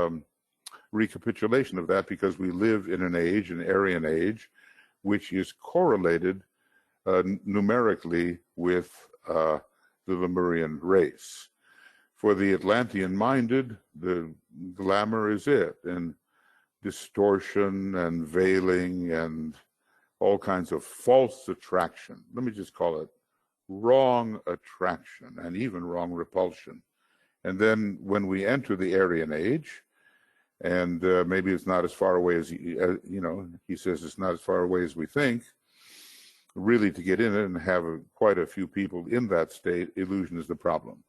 recapitulation of that, because we live in an age, an Aryan age, which is correlated numerically with the Lemurian race. For the Atlantean minded, the glamour is it, and distortion and veiling and all kinds of false attraction. Let me just call it wrong attraction and even wrong repulsion. And then when we enter the Aryan age, and maybe it's not as far away as, he says it's not as far away as we think, really to get in it and have quite a few people in that state, illusion is the problem.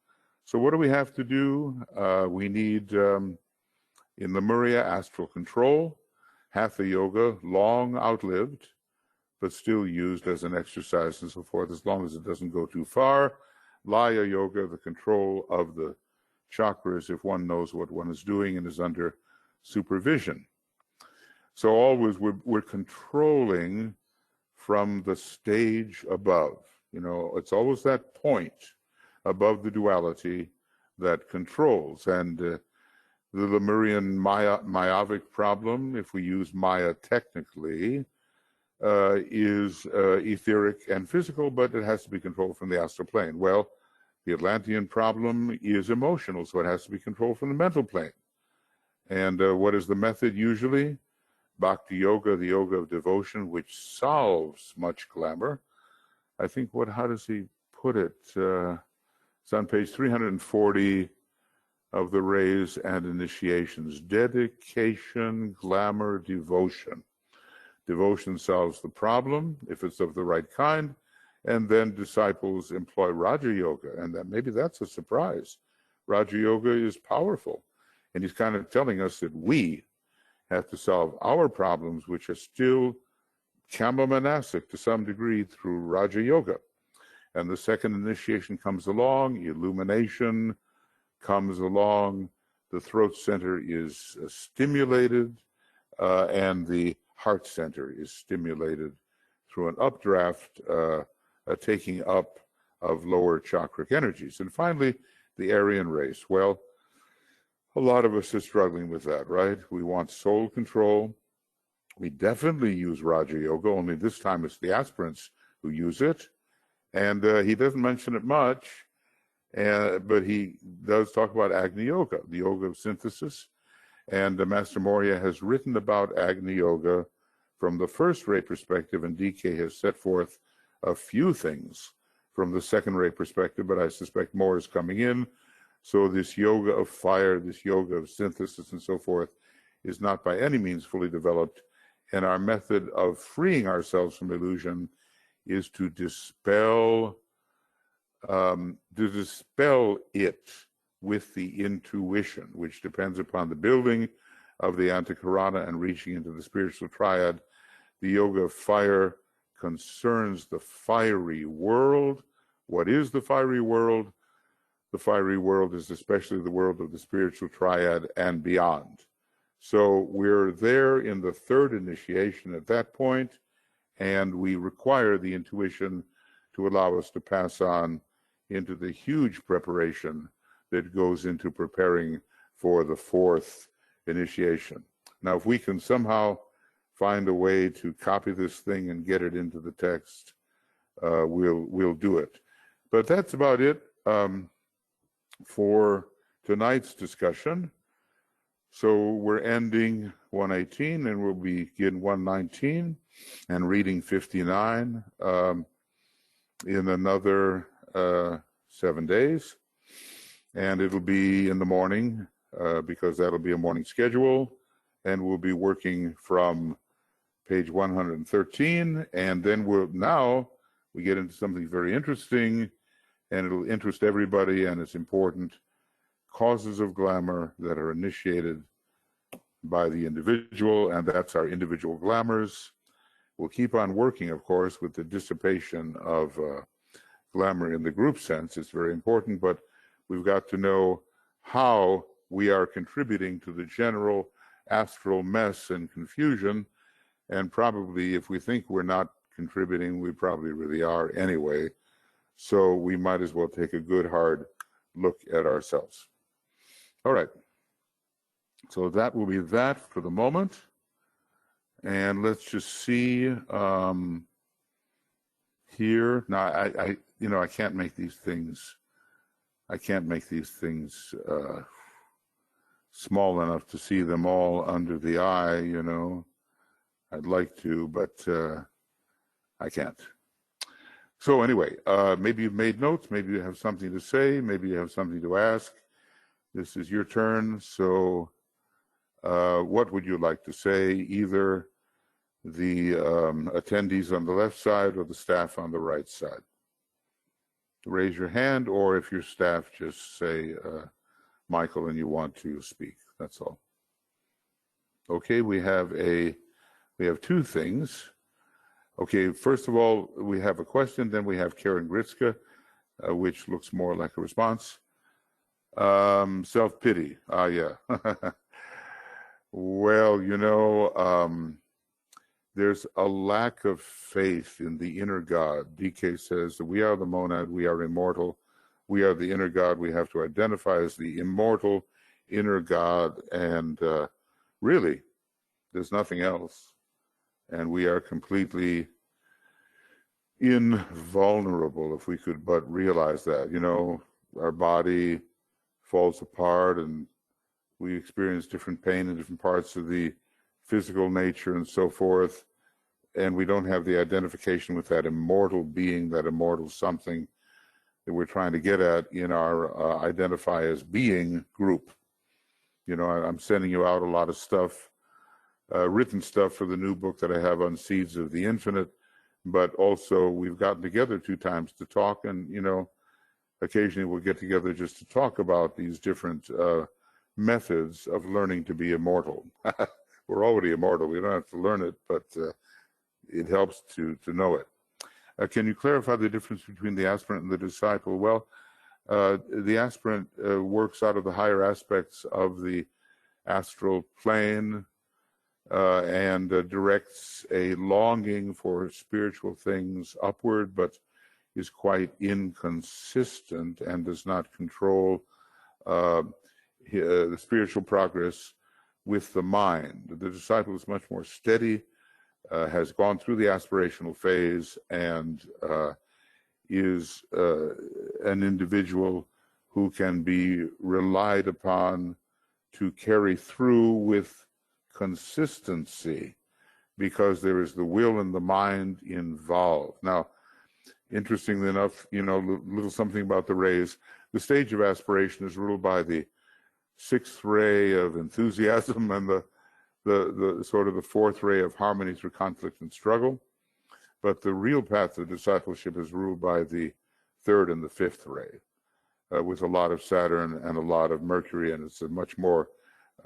So what do we have to do? We need, in Lemuria, astral control, hatha yoga, long outlived, but still used as an exercise and so forth, as long as it doesn't go too far. Laya yoga, the control of the chakras, if one knows what one is doing and is under supervision. So always we're controlling from the stage above. It's always that point above the duality that controls. And the Lemurian Mayavic problem, if we use Maya technically, is etheric and physical, but it has to be controlled from the astral plane. Well, the Atlantean problem is emotional, so it has to be controlled from the mental plane. And what is the method usually? Bhakti yoga, the yoga of devotion, which solves much glamour. I think, how does he put it? It's on page 340 of the Rays and Initiations. Dedication, glamour, devotion. Devotion solves the problem, if it's of the right kind, and then disciples employ Raja Yoga, and maybe that's a surprise. Raja Yoga is powerful, and he's kind of telling us that we have to solve our problems, which are still kama-manasic to some degree, through Raja Yoga. And the second initiation comes along, illumination comes along, the throat center is stimulated, and the heart center is stimulated through an updraft, a taking up of lower chakric energies. And finally, the Aryan race. Well, a lot of us are struggling with that, right? We want soul control. We definitely use Raja Yoga, only this time it's the aspirants who use it. And he doesn't mention it much, but he does talk about Agni Yoga, the yoga of synthesis. And Master Moria has written about Agni Yoga from the first ray perspective, and DK has set forth a few things from the second ray perspective, but I suspect more is coming in. So this yoga of fire, this yoga of synthesis and so forth is not by any means fully developed. And our method of freeing ourselves from illusion is to dispel it with the intuition, which depends upon the building of the Antakarana and reaching into the spiritual triad. The yoga of fire concerns the fiery world. What is the fiery world? The fiery world is especially the world of the spiritual triad and beyond. So we're there in the third initiation at that point, and we require the intuition to allow us to pass on into the huge preparation that goes into preparing for the fourth initiation. Now, if we can somehow find a way to copy this thing and get it into the text, we'll do it. But that's about it for tonight's discussion. So we're ending 118 and we'll begin 119 and reading 59 in another 7 days. And it'll be in the morning because that'll be a morning schedule. And we'll be working from page 113. And then we get into something very interesting, and it'll interest everybody, and it's important. Causes of glamour that are initiated by the individual, and that's our individual glamours. We'll keep on working, of course, with the dissipation of glamour in the group sense. It's very important, but we've got to know how we are contributing to the general astral mess and confusion, and probably if we think we're not contributing, we probably really are anyway. So we might as well take a good hard look at ourselves. All right. So that will be that for the moment. And let's just see here. Now, I can't make these things. I can't make these things small enough to see them all under the eye. I'd like to, but I can't. So anyway, maybe you've made notes. Maybe you have something to say. Maybe you have something to ask. This is your turn. So what would you like to say? Either the attendees on the left side or the staff on the right side. Raise your hand, or if you're staff, just say Michael and you want to speak. That's all. Okay, we have two things. Okay, first of all, we have a question, then we have Karen Gritska, which looks more like a response. Self-pity, yeah. Well, there's a lack of faith in the inner God. DK says that we are the monad, we are immortal, we are the inner God. We have to identify as the immortal inner God, and really, there's nothing else. And we are completely invulnerable if we could but realize that. Our body falls apart and we experience different pain in different parts of the physical nature and so forth. And we don't have the identification with that immortal being, that immortal something that we're trying to get at in our identify as being group. I'm sending you out a lot of stuff, written stuff for the new book that I have on Seeds of the Infinite, but also we've gotten together 2 times to talk, and occasionally we'll get together just to talk about these different methods of learning to be immortal. We're already immortal. We don't have to learn it, but it helps to know it. Can you clarify the difference between the aspirant and the disciple? Well, the aspirant works out of the higher aspects of the astral plane and directs a longing for spiritual things upward, but is quite inconsistent and does not control the spiritual progress with the mind. The disciple is much more steady, has gone through the aspirational phase, and is an individual who can be relied upon to carry through with consistency, because there is the will and the mind involved. Now, interestingly enough, little something about the rays. The stage of aspiration is ruled by the 6th ray of enthusiasm and the sort of the 4th ray of harmony through conflict and struggle. But the real path of discipleship is ruled by the 3rd and the 5th ray. with a lot of Saturn and a lot of Mercury, and it's a much more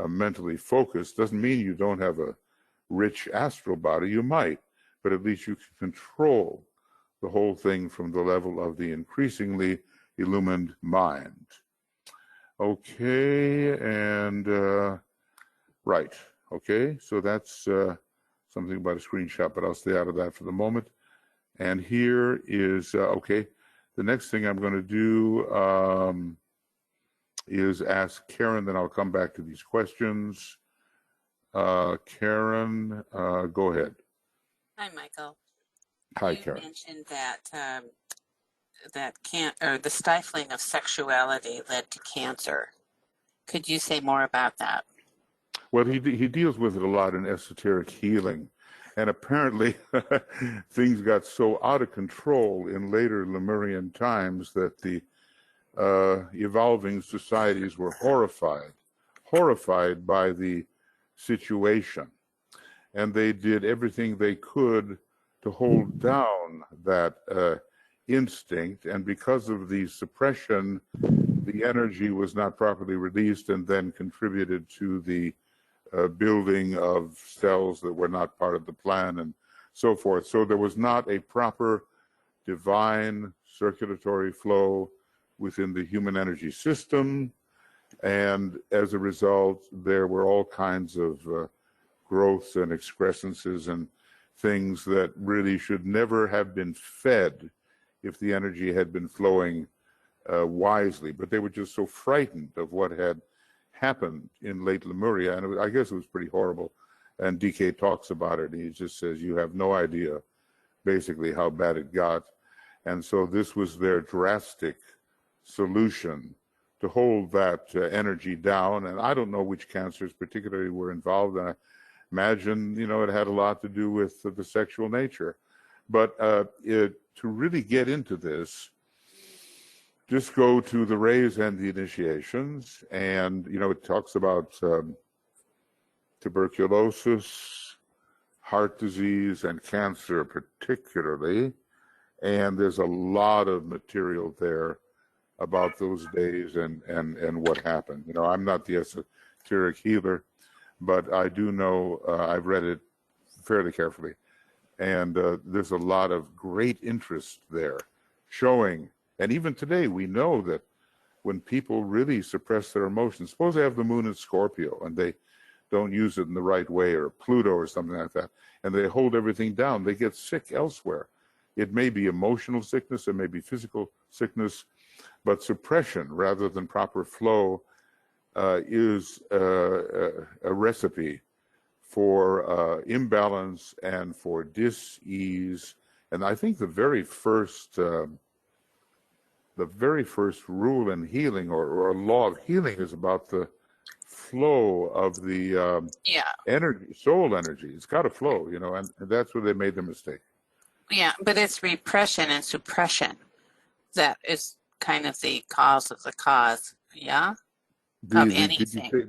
mentally focused. Doesn't mean you don't have a rich astral body. You might, but at least you can control the whole thing from the level of the increasingly illumined mind. Okay, and right. Okay, so that's something about a screenshot, but I'll stay out of that for the moment. And here is, okay, the next thing I'm going to do is ask Karen, then I'll come back to these questions. Karen, go ahead. Hi, Michael. Hi, Karen. You mentioned that the stifling of sexuality led to cancer. Could you say more about that? Well, he deals with it a lot in esoteric healing. And apparently things got so out of control in later Lemurian times that the evolving societies were horrified by the situation. And they did everything they could to hold down that instinct. And because of the suppression, the energy was not properly released and then contributed to the building of cells that were not part of the plan and so forth. So there was not a proper divine circulatory flow within the human energy system. And as a result, there were all kinds of growths and excrescences and things that really should never have been fed if the energy had been flowing wisely. But they were just so frightened of what had happened in late Lemuria, and I guess it was pretty horrible. And DK talks about it, and he just says, you have no idea, basically, how bad it got. And so this was their drastic solution to hold that energy down. And I don't know which cancers particularly were involved, and I imagine, it had a lot to do with the sexual nature. But to really get into this, just go to the rays and the initiations, and it talks about tuberculosis, heart disease, and cancer particularly, and there's a lot of material there about those days and what happened. I'm not the esoteric healer, but I do know, I've read it fairly carefully, and there's a lot of great interest there showing. And even today, we know that when people really suppress their emotions, suppose they have the moon in Scorpio and they don't use it in the right way, or Pluto or something like that, and they hold everything down, they get sick elsewhere. It may be emotional sickness, it may be physical sickness, but suppression rather than proper flow is a recipe for imbalance and for dis-ease. And I think the very first rule in healing or law of healing is about the flow of the energy, soul energy. It's got to flow, and that's where they made the mistake. Yeah, but it's repression and suppression that is kind of the cause of the cause, of anything. Did you say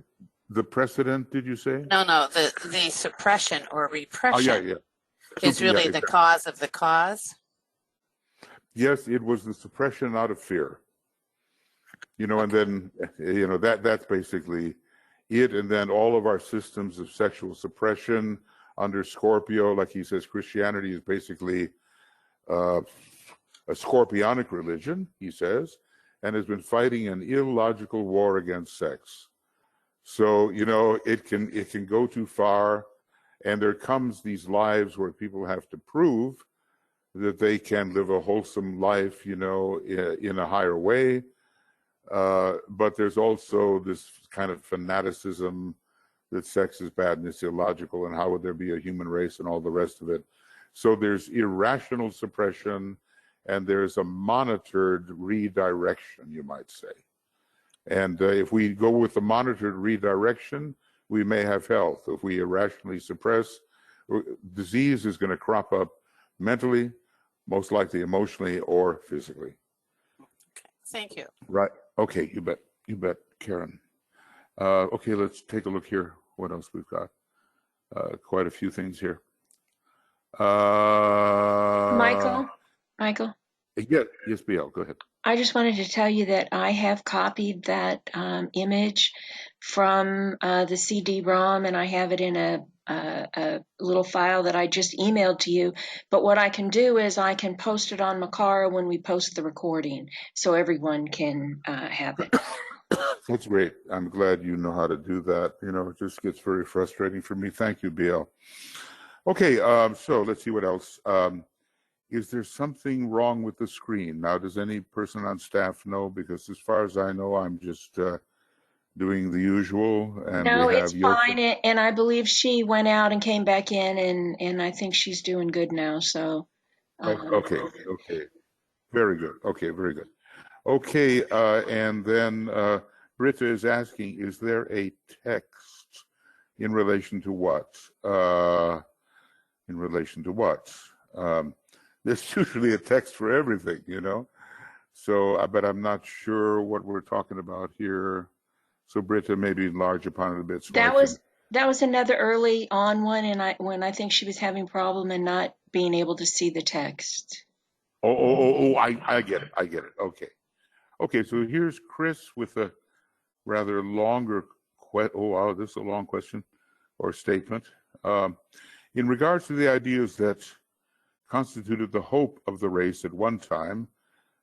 the precedent, did you say? No, the suppression or repression is really exactly. the cause of the cause. Yes, it was the suppression out of fear. And then, that's basically it. And then all of our systems of sexual suppression under Scorpio, like he says, Christianity is basically a scorpionic religion, he says, and has been fighting an illogical war against sex. So, it can go too far, and there comes these lives where people have to prove that they can live a wholesome life, in a higher way. But there's also this kind of fanaticism that sex is bad and it's illogical, and how would there be a human race and all the rest of it. So there's irrational suppression, and there's a monitored redirection, you might say. And if we go with the monitored redirection, we may have health. If we irrationally suppress, disease is going to crop up mentally, most likely emotionally or physically. Okay. Thank you. Right. Okay, you bet, Karen. Okay, let's take a look here. What else we've got? Quite a few things here. Michael? Yes, BL, go ahead. I just wanted to tell you that I have copied that image from the CD-ROM, and I have it in a little file that I just emailed to you. But what I can do is I can post it on Makara when we post the recording, so everyone can have it. That's great. I'm glad you know how to do that. You know, it just gets very frustrating for me. Thank you, BL. Okay, so let's see what else. Is there something wrong with the screen? Now, does any person on staff know? Because as far as I know, I'm just doing the usual, and No, we it's have Yoka. fine, and I believe she went out and came back in, and I think she's doing good now. So, Okay, very good. Okay, very good. Okay, and then Britta is asking, is there a text in relation to what? In relation to what? There's usually a text for everything, you know? So, but I'm not sure what we're talking about here. So Britta, maybe enlarge upon it a bit. So that was another early on one, and when I think she was having problem and not being able to see the text. I get it. I get it. Okay. Okay, so here's Chris with a rather longer oh wow, this is a long question or statement. In regards to the ideas that constituted the hope of the race at one time,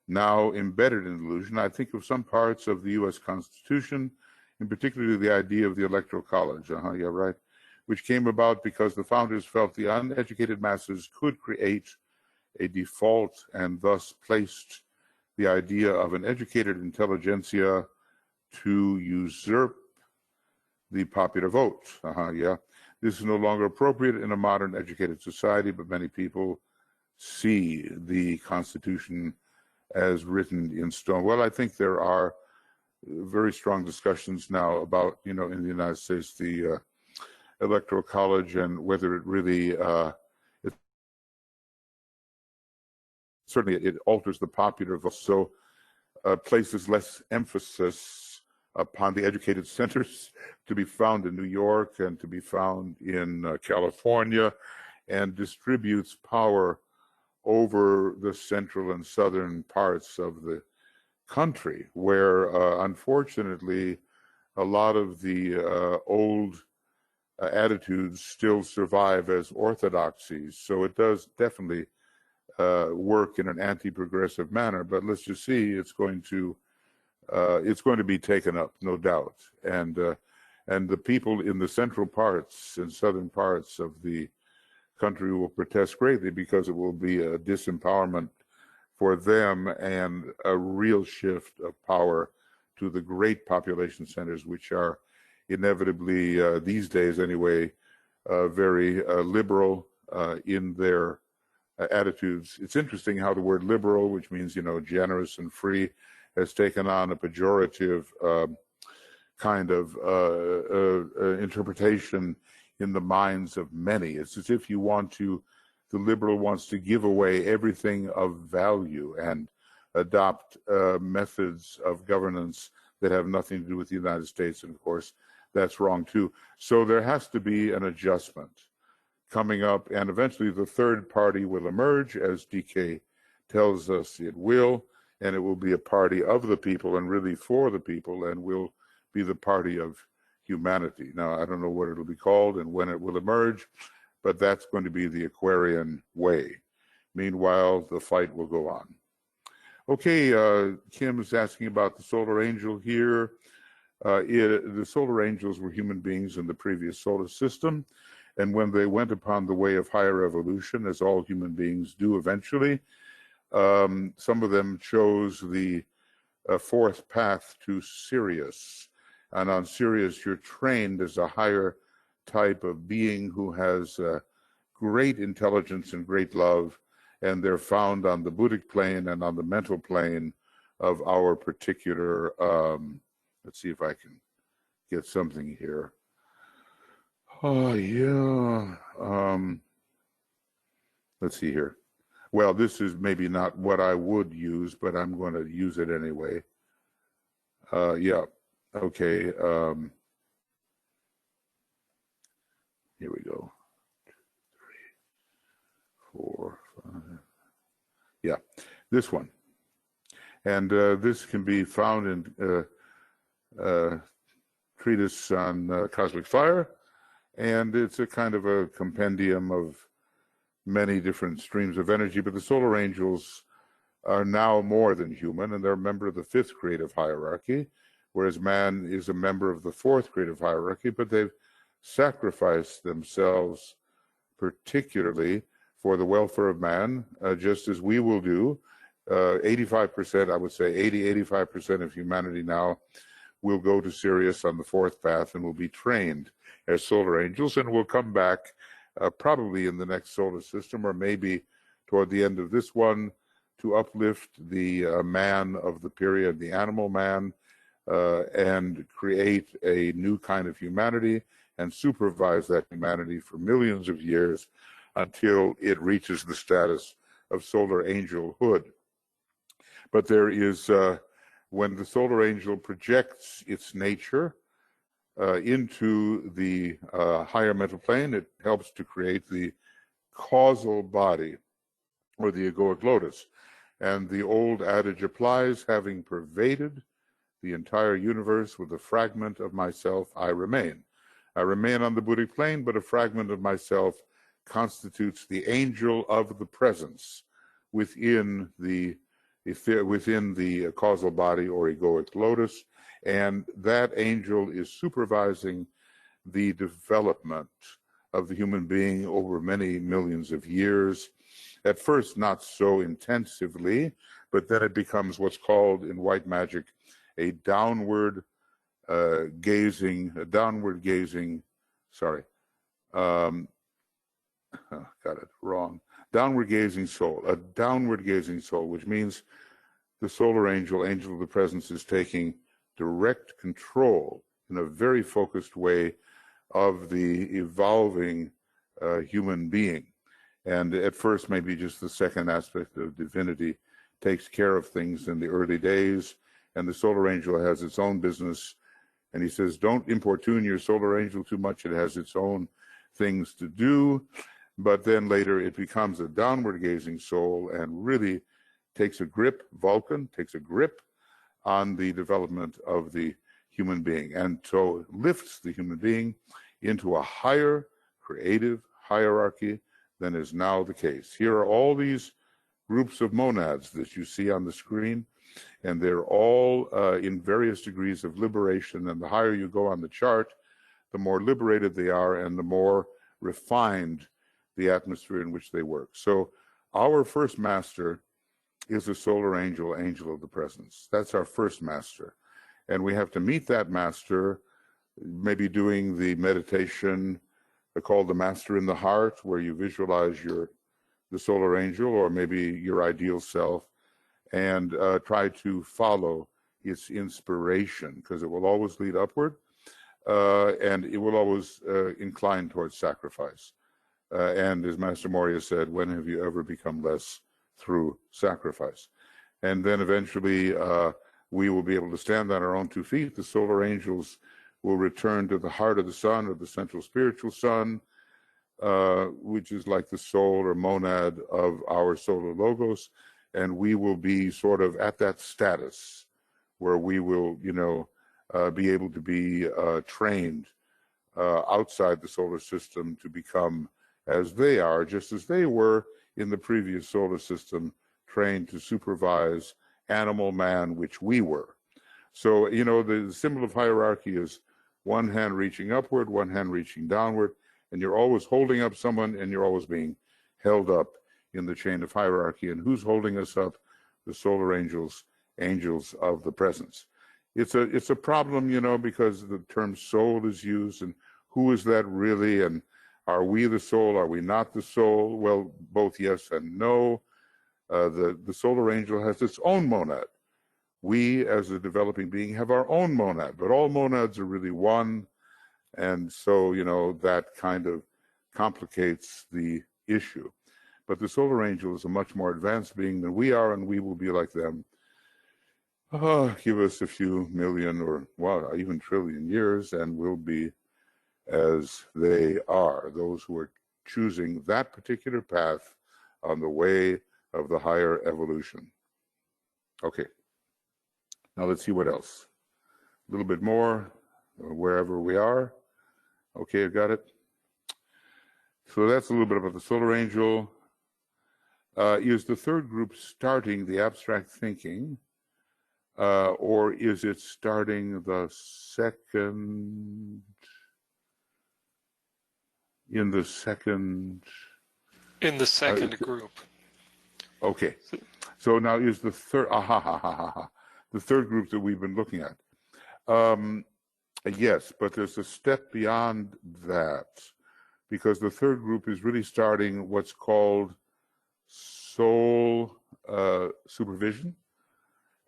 now embedded in illusion, I think of some parts of the U.S. Constitution, in particular the idea of the Electoral College, yeah, right, which came about because the founders felt the uneducated masses could create a default and thus placed the idea of an educated intelligentsia to usurp the popular vote. Yeah, this is no longer appropriate in a modern educated society, but many people see the Constitution as written in stone. Well, I think there are very strong discussions now about, you know, in the United States, the Electoral College and whether it really, certainly it alters the popular vote, so places less emphasis upon the educated centers to be found in New York and to be found in California, and distributes power over the central and southern parts of the country, where unfortunately a lot of the old attitudes still survive as orthodoxies. So it does definitely work in an anti-progressive manner, but let's just see, it's going to be taken up, no doubt, and the people in the central parts and southern parts of the country will protest greatly, because it will be a disempowerment for them and a real shift of power to the great population centers, which are inevitably, these days anyway, very liberal in their attitudes. It's interesting how the word liberal, which means, you know, generous and free, has taken on a pejorative kind of interpretation in the minds of many. It's as if the liberal wants to give away everything of value and adopt methods of governance that have nothing to do with the United States. And of course, that's wrong too. So there has to be an adjustment coming up, and eventually the third party will emerge, as DK tells us it will, and it will be a party of the people and really for the people, and will be the party of humanity. Now, I don't know what it'll be called and when it will emerge, but that's going to be the Aquarian way. Meanwhile, the fight will go on. Okay, Kim is asking about the solar angel here. The solar angels were human beings in the previous solar system, and when they went upon the way of higher evolution, as all human beings do eventually, some of them chose the fourth path to Sirius. And on Sirius, you're trained as a higher type of being who has great intelligence and great love, and they're found on the Buddhic plane and on the mental plane of our particular, let's see if I can get something here. Oh, yeah. Let's see here. Well, this is maybe not what I would use, but I'm going to use it anyway. Yeah. Okay. Here we go. 2, 3, 4, 5. Yeah, this one. And this can be found in treatise on cosmic fire, and it's a kind of a compendium of many different streams of energy. But the solar angels are now more than human, and they're a member of the fifth creative hierarchy, whereas man is a member of the fourth creative hierarchy, but they've sacrificed themselves particularly for the welfare of man, just as we will do. 85%, I would say 85% of humanity now will go to Sirius on the fourth path and will be trained as solar angels, and will come back probably in the next solar system, or maybe toward the end of this one, to uplift the man of the period, the animal man, and create a new kind of humanity and supervise that humanity for millions of years until it reaches the status of solar angelhood. But there is, when the solar angel projects its nature into the higher mental plane, it helps to create the causal body, or the egoic lotus. And the old adage applies: having pervaded the entire universe with a fragment of myself, I remain. I remain on the Buddhic plane, but a fragment of myself constitutes the angel of the presence within the causal body, or egoic lotus, and that angel is supervising the development of the human being over many millions of years. At first, not so intensively, but then it becomes what's called in white magic a downward gazing, got it wrong. Downward gazing soul, a downward gazing soul, which means the solar angel, angel of the presence, is taking direct control in a very focused way of the evolving human being. And at first, maybe just the second aspect of divinity takes care of things in the early days, and the solar angel has its own business. And he says, don't importune your solar angel too much. It has its own things to do. But then later it becomes a downward gazing soul and really takes a grip, Vulcan takes a grip on the development of the human being, and so lifts the human being into a higher creative hierarchy than is now the case. Here are all these groups of monads that you see on the screen, and they're all in various degrees of liberation, and the higher you go on the chart, the more liberated they are and the more refined the atmosphere in which they work. So our first master is a solar angel, angel of the presence. That's our first master. And we have to meet that master, maybe doing the meditation called the Master in the Heart, where you visualize the solar angel, or maybe your ideal self, and try to follow its inspiration, because it will always lead upward, and it will always incline towards sacrifice. And as Master Moria said, when have you ever become less through sacrifice? And then eventually we will be able to stand on our own 2 feet. The solar angels will return to the heart of the sun, or the central spiritual sun, which is like the soul or monad of our solar logos. And we will be sort of at that status where we will, be able to be trained outside the solar system to become as they are, just as they were in the previous solar system, trained to supervise animal man, which we were. So, the symbol of hierarchy is one hand reaching upward, one hand reaching downward, and you're always holding up someone, and you're always being held up in the chain of hierarchy. And who's holding us up? The solar angels, angels of the presence. It's a problem, because the term soul is used, and who is that really? And are we the soul? Are we not the soul? Well, both yes and no. The solar angel has its own monad. We, as a developing being, have our own monad, but all monads are really one. And so, that kind of complicates the issue. But the solar angel is a much more advanced being than we are, and we will be like them. Give us a few million or even trillion years, and we'll be as they are, those who are choosing that particular path on the way of the higher evolution. Okay. Now let's see what else. A little bit more, wherever we are. Okay, I got it. So that's a little bit about the solar angel. Is the third group starting the abstract thinking, or is it starting the second? In the second group. Okay, so now is the third, the third group that we've been looking at. Yes, but there's a step beyond that, because the third group is really starting what's called soul supervision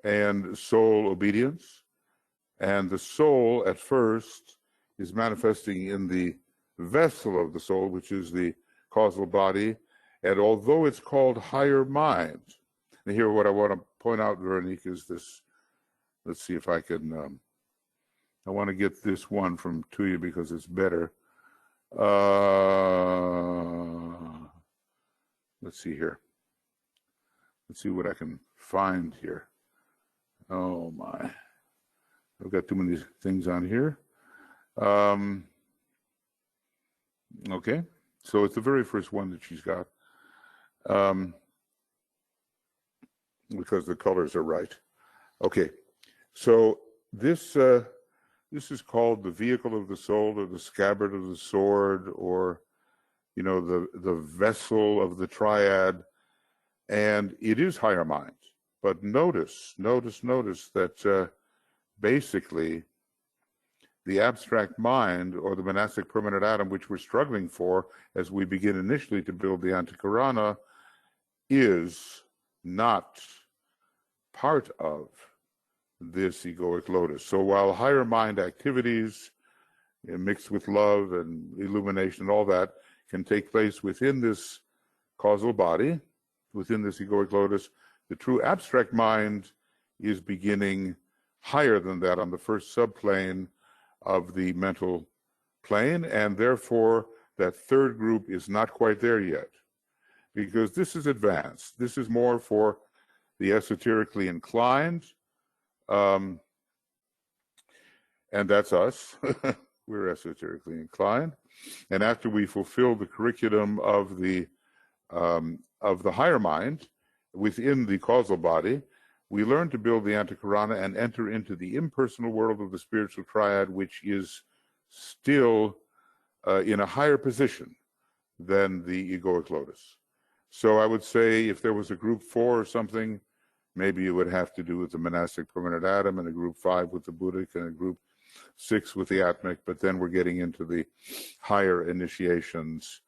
and soul obedience. And the soul at first is manifesting in the vessel of the soul, which is the causal body. And although it's called higher mind, and here what I want to point out, Veronique, is this. Let's see if I can, I want to get this one from Tuija because it's better. Let's see here. Let's see what I can find here. Oh my, I've got too many things on here. Okay, so it's the very first one that she's got, because the colors are right. Okay, so this is called the vehicle of the soul, or the scabbard of the sword, or the vessel of the triad, and it is higher mind. But notice that basically the abstract mind, or the monastic permanent atom, which we're struggling for as we begin initially to build the Antakarana, is not part of this egoic lotus. So while higher mind activities, mixed with love and illumination and all that, can take place within this causal body, within this egoic lotus, the true abstract mind is beginning higher than that on the first subplane of the mental plane, and therefore that third group is not quite there yet, because this is advanced. This is more for the esoterically inclined, and that's us. We're esoterically inclined, and after we fulfill the curriculum of the higher mind within the causal body, we learn to build the Antakarana and enter into the impersonal world of the spiritual triad, which is still in a higher position than the egoic lotus. So I would say if there was a group 4 or something, maybe it would have to do with the monastic permanent atom, and a group 5 with the Buddhic, and a group 6 with the Atmic, but then we're getting into the higher initiations.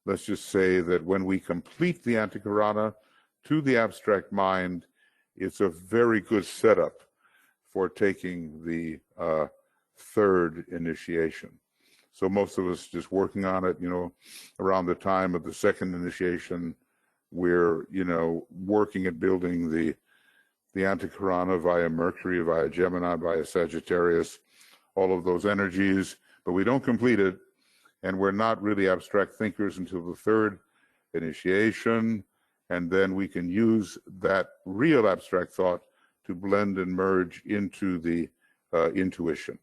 Let's just say that when we complete the Antakarana to the abstract mind, it's a very good setup for taking the third initiation. So most of us just working on it, around the time of the second initiation, we're, working at building the Antakarana via Mercury, via Gemini, via Sagittarius, all of those energies, but we don't complete it, and we're not really abstract thinkers until the third initiation, and then we can use that real abstract thought to blend and merge into the intuition,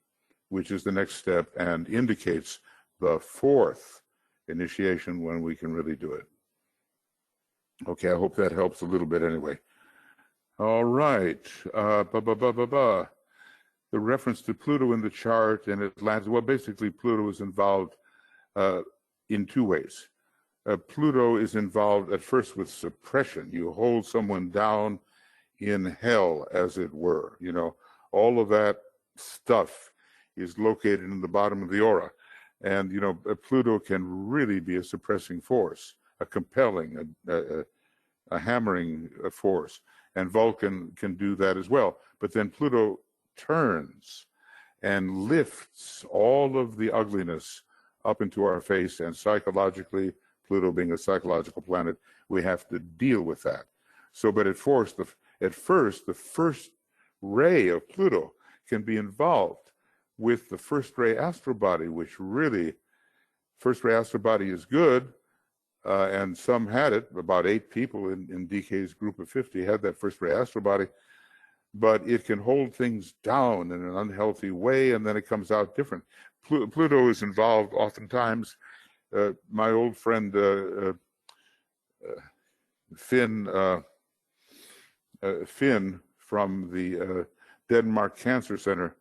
which is the next step and indicates the fourth initiation when we can really do it. Okay, I hope that helps a little bit anyway. All right, the reference to Pluto in the chart and Atlantis, well, basically Pluto is involved in two ways. Pluto is involved at first with suppression. You hold someone down in hell, as it were. All of that stuff is located in the bottom of the aura. And, Pluto can really be a suppressing force, a compelling, a hammering force. And Vulcan can do that as well. But then Pluto turns and lifts all of the ugliness up into our face, and psychologically, Pluto being a psychological planet, we have to deal with that. So, but at first, the first ray of Pluto can be involved with the first ray astral body, which really, first ray astral body is good, and some had it. About 8 people in DK's group of 50 had that first ray astral body. but it can hold things down in an unhealthy way, and then it comes out different. Pluto is involved oftentimes. My old friend Finn from the Denmark Cancer Center,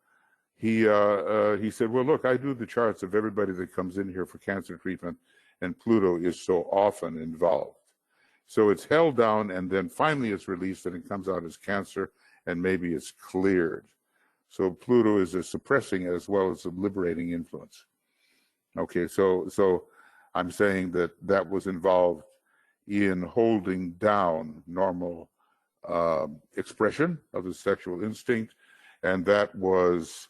he said, well, look, I do the charts of everybody that comes in here for cancer treatment, and Pluto is so often involved. So it's held down, and then finally it's released, and it comes out as cancer, and maybe it's cleared. So Pluto is a suppressing as well as a liberating influence. Okay, so I'm saying that that was involved in holding down normal expression of the sexual instinct, and that was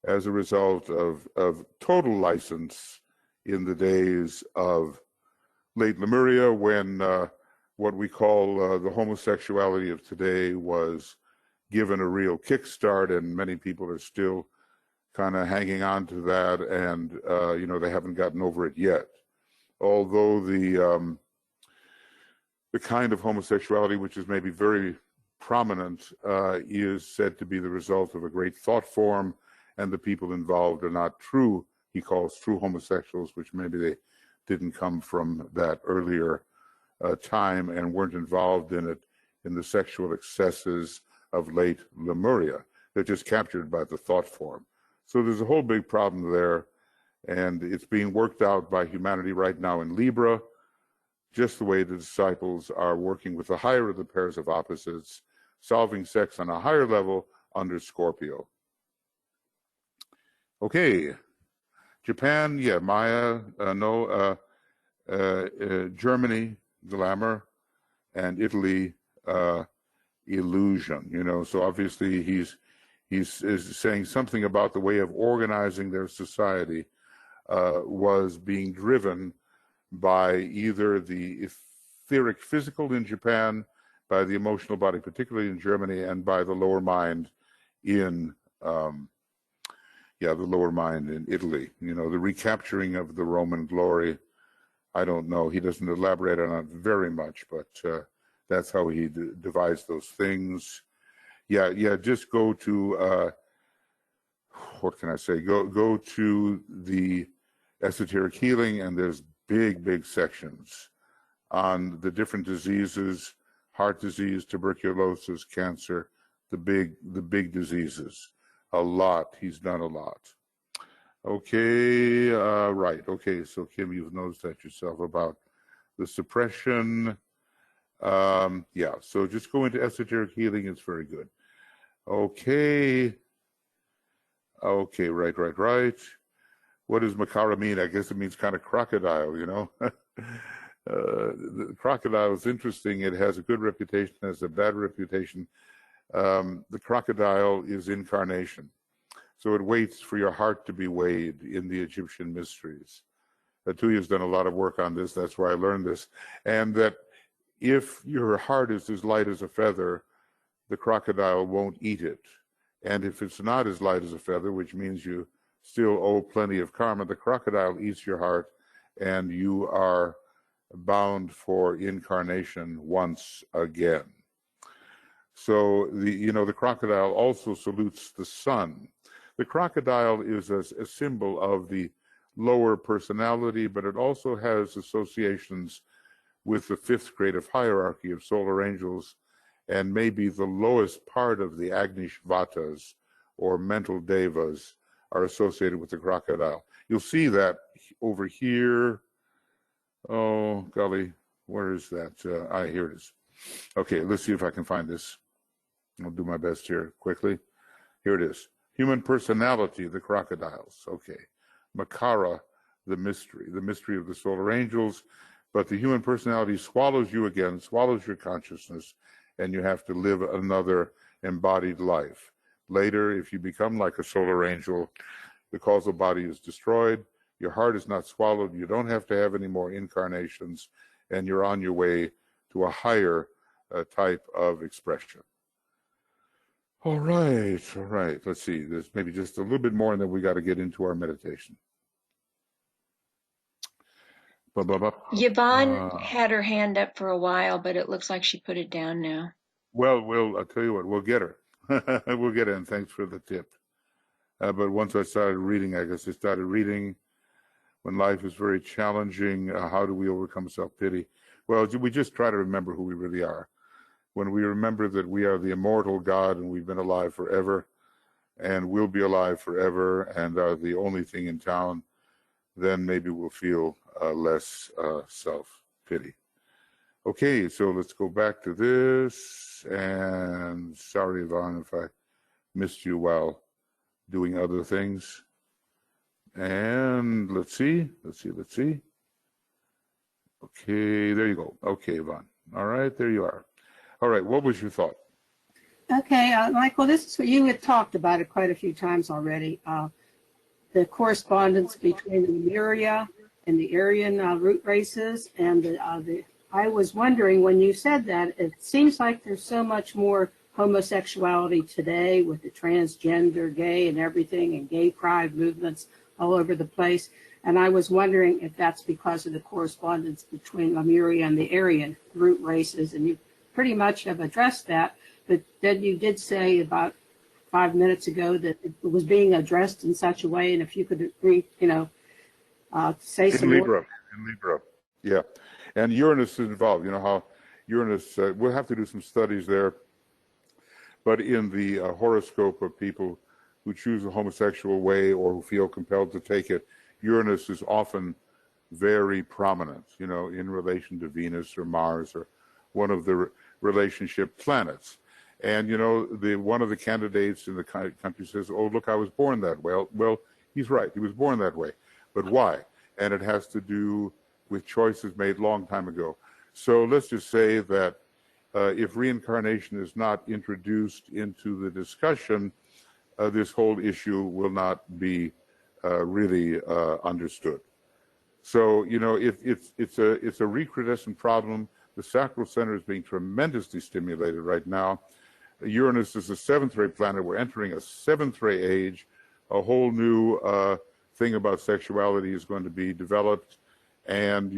as a result of total license in the days of late Lemuria, when what we call the homosexuality of today was given a real kickstart, and many people are still kind of hanging on to that, and they haven't gotten over it yet. Although the kind of homosexuality which is maybe very prominent is said to be the result of a great thought form, and the people involved are not true, he calls true homosexuals, which maybe they didn't come from that earlier time and weren't involved in it, in the sexual excesses of late Lemuria. They're just captured by the thought form. So there's a whole big problem there, and it's being worked out by humanity right now in Libra, just the way the disciples are working with the higher of the pairs of opposites, solving sex on a higher level under Scorpio. Okay, Japan, yeah, Maya, Germany, glamour, and Italy, illusion. So obviously he's saying something about the way of organizing their society was being driven by either the etheric physical in Japan, by the emotional body, particularly in Germany, and by the lower mind in the lower mind in Italy. The recapturing of the Roman glory. I don't know. He doesn't elaborate on it very much, but that's how he devised those things. Yeah. Just go to what can I say? Go to the esoteric healing, and there's big sections on the different diseases: heart disease, tuberculosis, cancer, the big diseases. A lot. He's done a lot. Okay, right. Okay, so Kim, you've noticed that yourself about the suppression. So just go into esoteric healing. It's very good. Okay, right. What does Makara mean? I guess it means kind of crocodile, The crocodile is interesting. It has a good reputation, has a bad reputation. The crocodile is incarnation. So it waits for your heart to be weighed in the Egyptian mysteries. Tuija's done a lot of work on this. That's where I learned this. And that if your heart is as light as a feather, the crocodile won't eat it. And if it's not as light as a feather, which means you still owe plenty of karma, the crocodile eats your heart, and you are bound for incarnation once again. So the crocodile also salutes the sun. The crocodile is a symbol of the lower personality, but it also has associations with the fifth grade of hierarchy of solar angels, and maybe the lowest part of the Agnishvatas or mental devas are associated with the crocodile. You'll see that over here. Oh, golly, where is that? Here it is. Okay, let's see if I can find this. I'll do my best here quickly. Here it is. Human personality, the crocodiles. Okay. Makara, the mystery of the solar angels. But the human personality swallows you again, swallows your consciousness, and you have to live another embodied life. Later, if you become like a solar angel, the causal body is destroyed, your heart is not swallowed, you don't have to have any more incarnations, and you're on your way to a higher type of expression. All right. Let's see. There's maybe just a little bit more, and then we got to get into our meditation. Yvonne had her hand up for a while, but it looks like she put it down now. Well, I'll tell you what, we'll get her. We'll get in. Thanks for the tip. But once I started reading, I guess I started reading when life is very challenging. How do we overcome self-pity? Well, we just try to remember who we really are. When we remember that we are the immortal God and we've been alive forever and we'll be alive forever and are the only thing in town, then maybe we'll feel less self-pity. Okay, so let's go back to this. And sorry, Yvonne, if I missed you while doing other things. And let's see. Okay, there you go. Okay, Yvonne. All right, there you are. All right, what was your thought? Okay, Michael, this is what you had talked about it quite a few times already. The correspondence between the Lemuria and the Aryan root races, and I was wondering when you said that, it seems like there's so much more homosexuality today with the transgender, gay and everything, and gay pride movements all over the place. And I was wondering if that's because of the correspondence between Lemuria and the Aryan root races, and you pretty much have addressed that. But then you did say about 5 minutes ago that it was being addressed in such a way, and if you could agree, say some more. In Libra, yeah. And Uranus is involved. You know how Uranus, we'll have to do some studies there, but in the horoscope of people who choose a homosexual way or who feel compelled to take it, Uranus is often very prominent, in relation to Venus or Mars or one of the relationship planets. And, one of the candidates in the country says, oh, look, I was born that way. Well, he's right. He was born that way. But why? And it has to do with choices made long time ago. So let's just say that if reincarnation is not introduced into the discussion, this whole issue will not be really understood. So, it's a recrudescent problem. The sacral center is being tremendously stimulated right now. Uranus is a seventh ray planet. We're entering a seventh ray age. A whole new thing about sexuality is going to be developed, and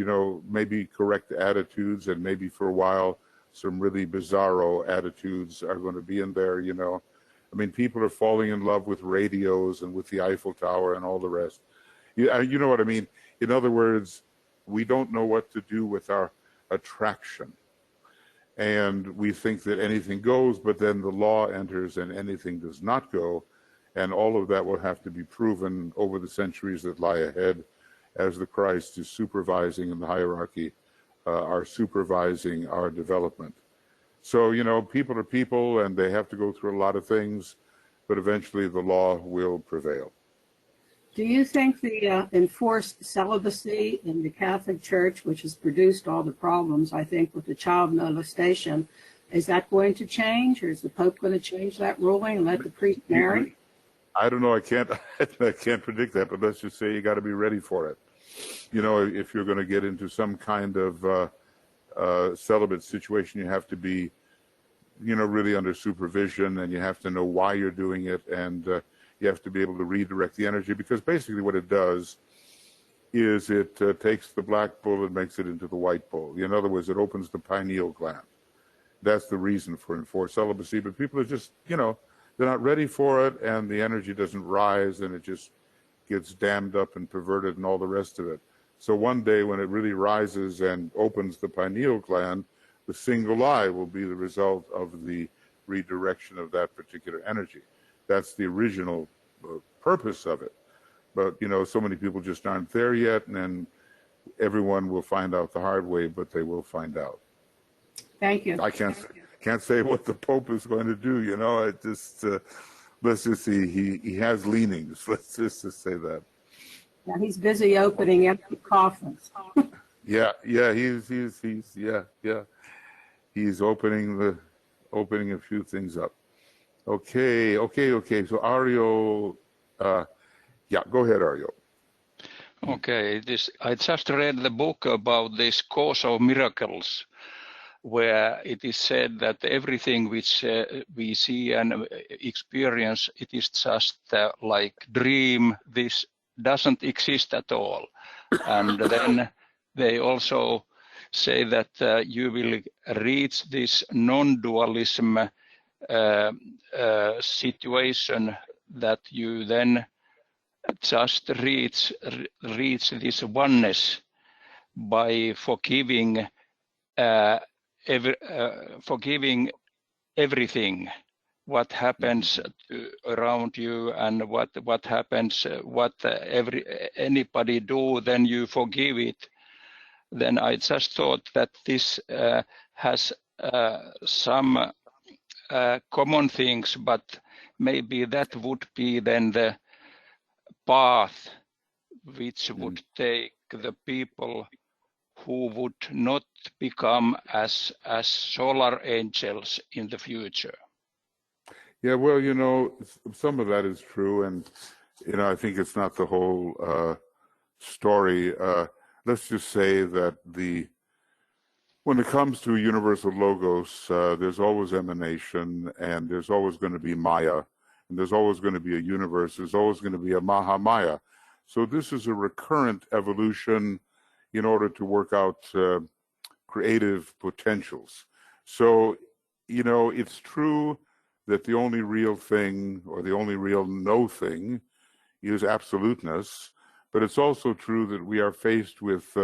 maybe correct attitudes, and maybe for a while some really bizarro attitudes are going to be in there. I mean, people are falling in love with radios and with the Eiffel Tower and all the rest. You know what I mean? In other words, we don't know what to do with our attraction. And we think that anything goes, but then the law enters and anything does not go. And all of that will have to be proven over the centuries that lie ahead as the Christ is supervising in the hierarchy, are supervising our development. So, people are people and they have to go through a lot of things, but eventually the law will prevail. Do you think the enforced celibacy in the Catholic Church, which has produced all the problems, I think, with the child molestation, is that going to change, or is the Pope going to change that ruling and let the priest marry? I don't know. I can't predict that, but let's just say you got to be ready for it. If you're going to get into some kind of celibate situation, you have to be, really under supervision, and you have to know why you're doing it, and you have to be able to redirect the energy, because basically what it does is it takes the black bull and makes it into the white bull. In other words, it opens the pineal gland. That's the reason for enforced celibacy, but people are just, they're not ready for it, and the energy doesn't rise, and it just gets dammed up and perverted and all the rest of it. So one day when it really rises and opens the pineal gland, the single eye will be the result of the redirection of that particular energy. That's the original purpose of it. But, so many people just aren't there yet, and then everyone will find out the hard way, but they will find out. Thank you. I can't say what the Pope is going to do, It just, let's just see, he has leanings. Let's just say that. Yeah, he's busy opening empty coffins. Yeah, he's opening a few things up. Okay. So Aryo, go ahead, Aryo. Okay, I just read the book about this Course of Miracles, where it is said that everything which we see and experience, it is just like dream. This doesn't exist at all. And then they also say that you will reach this non-dualism situation that you then just reach this oneness by forgiving forgiving everything what happens around you and what happens what anybody do, then you forgive it. Then I just thought that this has some common things, but maybe that would be then the path which would take the people who would not become as solar angels in the future. Yeah, well, you know, some of that is true, and you know, I think it's not the whole story. Let's just say that when it comes to universal logos, there's always emanation, and there's always going to be Maya, and there's always going to be a universe. There's always going to be a Mahamaya. So this is a recurrent evolution in order to work out creative potentials. So, you know, it's true that the only real thing, or the only real no thing, is absoluteness, but it's also true that we are faced with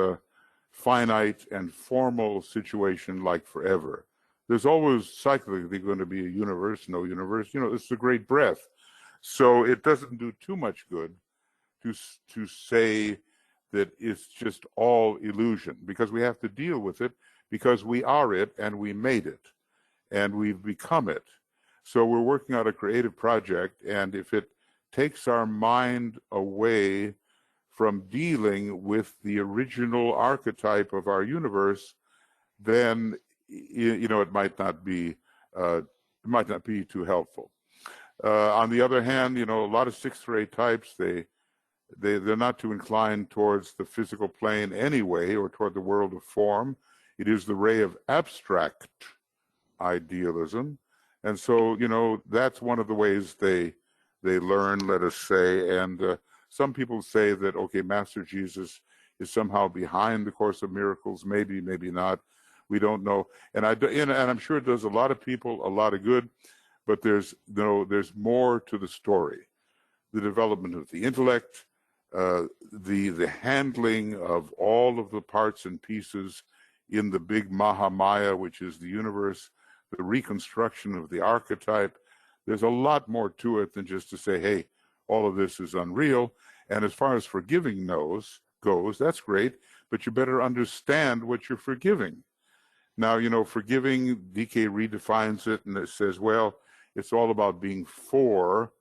finite and formal situation like forever. There's always cyclically going to be a universe, no universe. You know, it's a great breath. So it doesn't do too much good to say that it's just all illusion, because we have to deal with it, because we are it, and we made it, and we've become it. So we're working on a creative project, and if it takes our mind away from dealing with the original archetype of our universe, then you know it might not be too helpful. On the other hand, you know, a lot of 6th ray types, they're not too inclined towards the physical plane anyway, or toward the world of form. It is the ray of abstract idealism. And so, you know, that's one of the ways they learn, let us say. And some people say that, okay, Master Jesus is somehow behind the Course of Miracles. Maybe, maybe not. We don't know. And I'm sure it does a lot of people a lot of good, but there's more to the story. The development of the intellect, the handling of all of the parts and pieces in the big Mahamaya, which is the universe, the reconstruction of the archetype. There's a lot more to it than just to say, hey, all of this is unreal. And as far as forgiving goes, that's great, but you better understand what you're forgiving. Now, you know, forgiving, DK redefines it, and it says, well, it's all about being for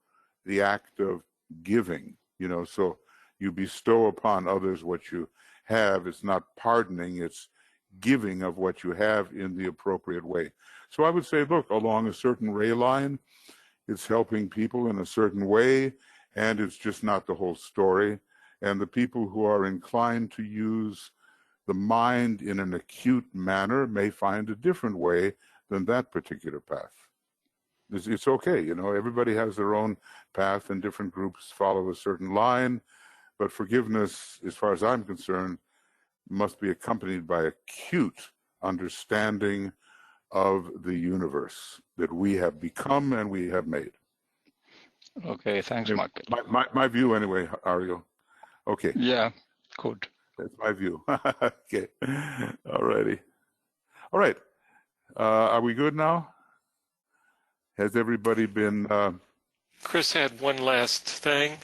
the act of giving, you know, so you bestow upon others what you have. It's not pardoning, it's giving of what you have in the appropriate way. So I would say, look, along a certain ray line, it's helping people in a certain way, and it's just not the whole story. And the people who are inclined to use the mind in an acute manner may find a different way than that particular path. It's okay, you know, everybody has their own path, and different groups follow a certain line, but forgiveness, as far as I'm concerned, must be accompanied by acute understanding of the universe that we have become and we have made. Okay, thanks, Michael. My view anyway, Ariel. Okay. Yeah, good. That's my view. Okay. All righty. All right. Are we good now? Has everybody been... Chris had one last thing.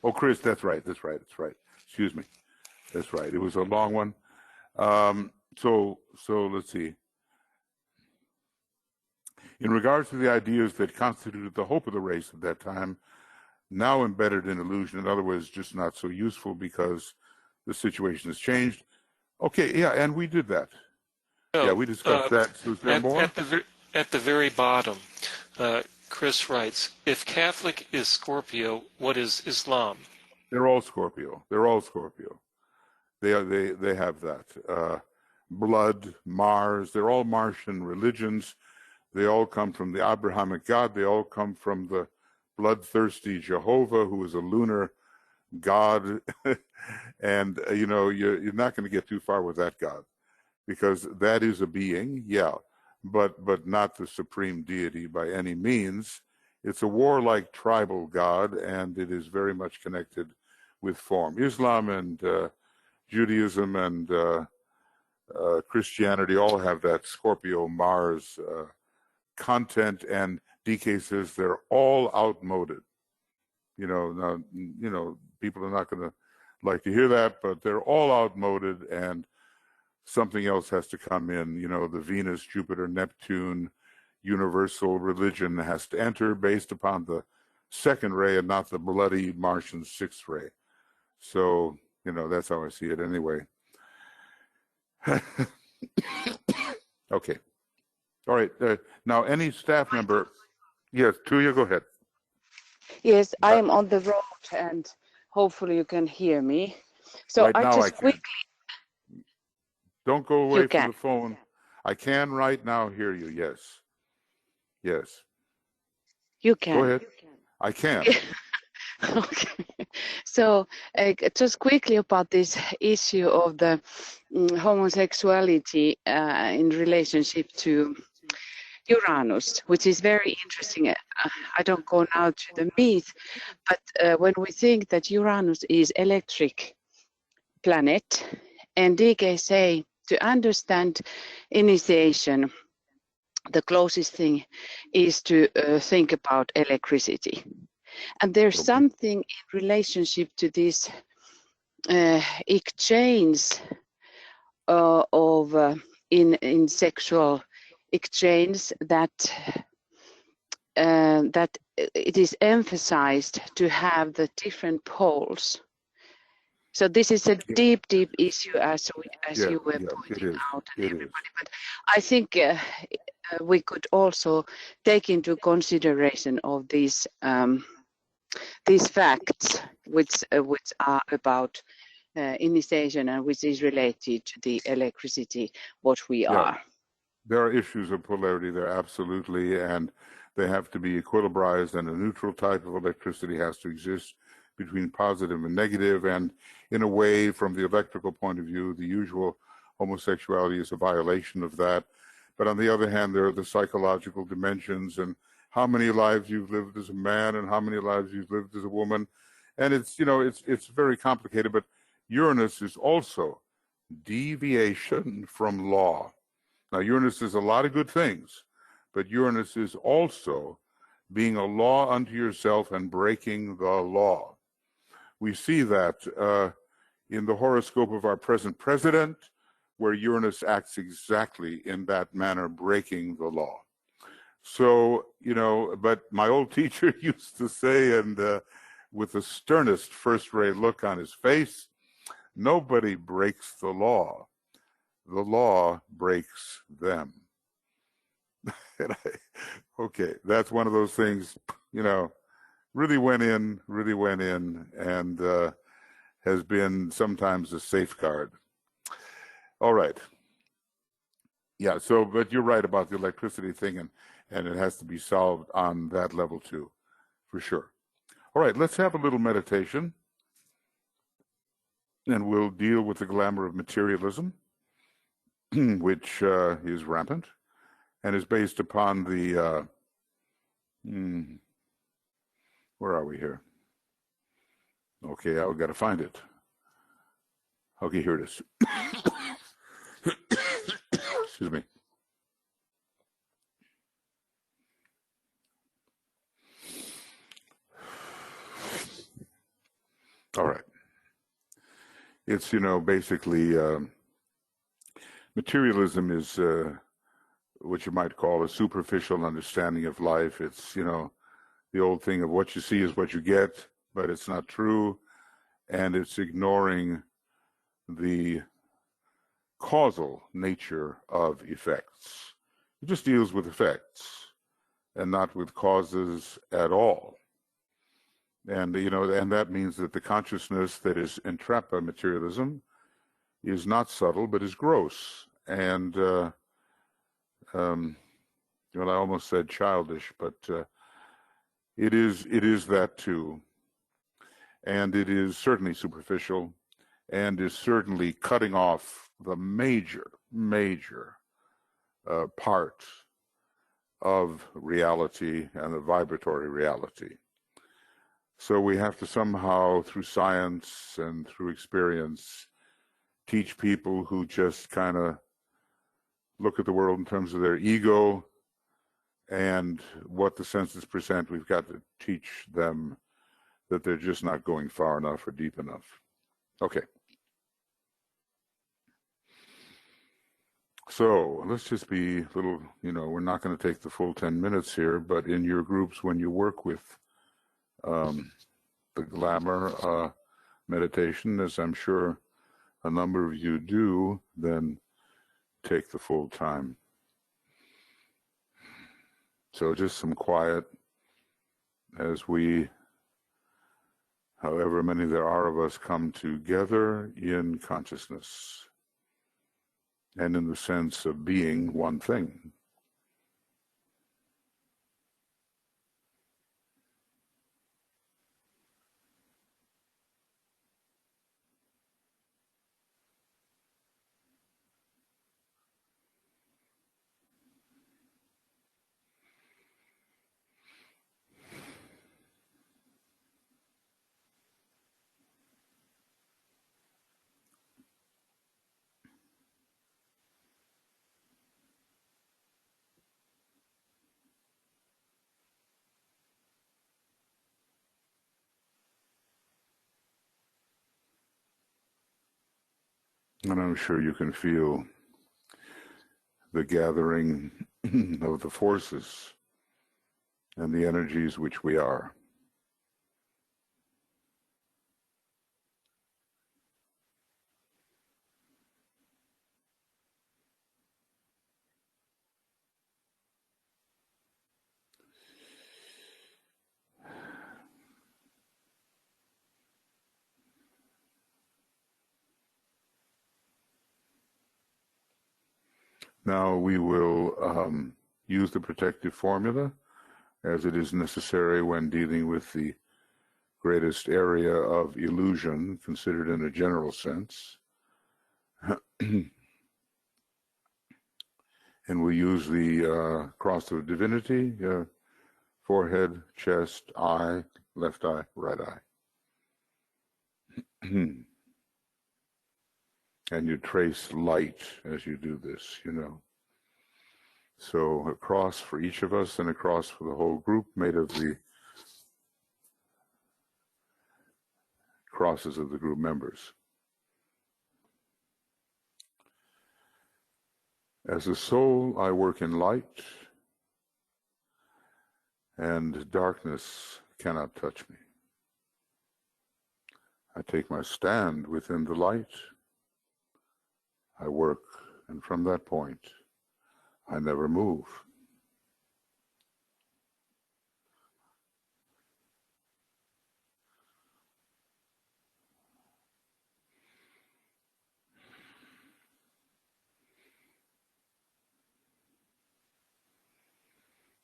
Oh, Chris, that's right. Excuse me. That's right. It was a long one. So let's see. In regards to the ideas that constituted the hope of the race at that time, now embedded in illusion, in other words, just not so useful because the situation has changed. Okay, yeah, and we did that. No, yeah, we discussed that. So is there more? At the very bottom, Chris writes, if Catholic is Scorpio, what is Islam? They're all Scorpio. They have that. Blood, Mars, they're all Martian religions. They all come from the Abrahamic God. They all come from the bloodthirsty Jehovah, who is a lunar God. And, you're not going to get too far with that God, because that is a being, yeah, but not the supreme deity by any means. It's a warlike tribal god, and it is very much connected with form. Islam and Judaism and Christianity all have that Scorpio Mars content, and DK says they're all outmoded. Now, people are not going to like to hear that, but they're all outmoded, and something else has to come in. The Venus, Jupiter, Neptune universal religion has to enter based upon the second ray and not the bloody Martian sixth ray. So, that's how I see it anyway. Okay. All right. Now, any staff member? Yes, Tuija, go ahead. Yes, I am on the road and hopefully you can hear me. So right I now just quickly. Don't go away You from can. the phone. I can right now hear you. Yes. Yes. You can. Go ahead. I can. Okay. So just quickly about this issue of the homosexuality in relationship to Uranus, which is very interesting. I don't go now to the myth, but when we think that Uranus is electric planet, and DK say to understand initiation, the closest thing is to think about electricity. And there's something in relationship to this exchange of in sexual exchange that that it is emphasized to have the different poles. So this is a deep issue, as you were pointing out, and everybody. But I think we could also take into consideration of these facts, which are about initiation and which is related to the electricity, what we are. There are issues of polarity there, absolutely, and they have to be equilibrized, and a neutral type of electricity has to exist between positive and negative, and in a way, from the electrical point of view, the usual homosexuality is a violation of that. But on the other hand, there are the psychological dimensions, and how many lives you've lived as a man and how many lives you've lived as a woman. And it's very complicated, but Uranus is also deviation from law. Now, Uranus is a lot of good things, but Uranus is also being a law unto yourself and breaking the law. We see that in the horoscope of our present president, where Uranus acts exactly in that manner, breaking the law. So, but my old teacher used to say, and with the sternest first-rate look on his face, nobody breaks the law breaks them. Okay, that's one of those things, really went in, and has been sometimes a safeguard. All right. Yeah, so, but you're right about the electricity thing, and it has to be solved on that level too, for sure. All right, let's have a little meditation, and we'll deal with the glamour of materialism, which is rampant and is based upon the, where are we here? Okay, I've got to find it. Okay, here it is. Excuse me. All right. It's, basically, materialism is what you might call a superficial understanding of life. It's, the old thing of what you see is what you get, but it's not true. And it's ignoring the causal nature of effects. It just deals with effects and not with causes at all. And, and that means that the consciousness that is entrapped by materialism is not subtle, but is gross. And, I almost said childish, but it is that too. And it is certainly superficial, and is certainly cutting off the major part of reality and the vibratory reality. So we have to somehow, through science and through experience, teach people who just kind of look at the world in terms of their ego and what the senses present. We've got to teach them that they're just not going far enough or deep enough. Okay. So let's just be a little, we're not going to take the full 10 minutes here, but in your groups, when you work with the glamour meditation, as I'm sure a number of you do, then take the full time. So just some quiet as we, however many there are of us, come together in consciousness and in the sense of being one thing. And I'm sure you can feel the gathering of the forces and the energies which we are. Now we will use the protective formula as it is necessary when dealing with the greatest area of illusion considered in a general sense. And we'll use the cross of divinity, forehead, chest, eye, left eye, right eye. And you trace light as you do this, So a cross for each of us and a cross for the whole group made of the crosses of the group members. As a soul, I work in light, and darkness cannot touch me. I take my stand within the light. I work, and from that point, I never move.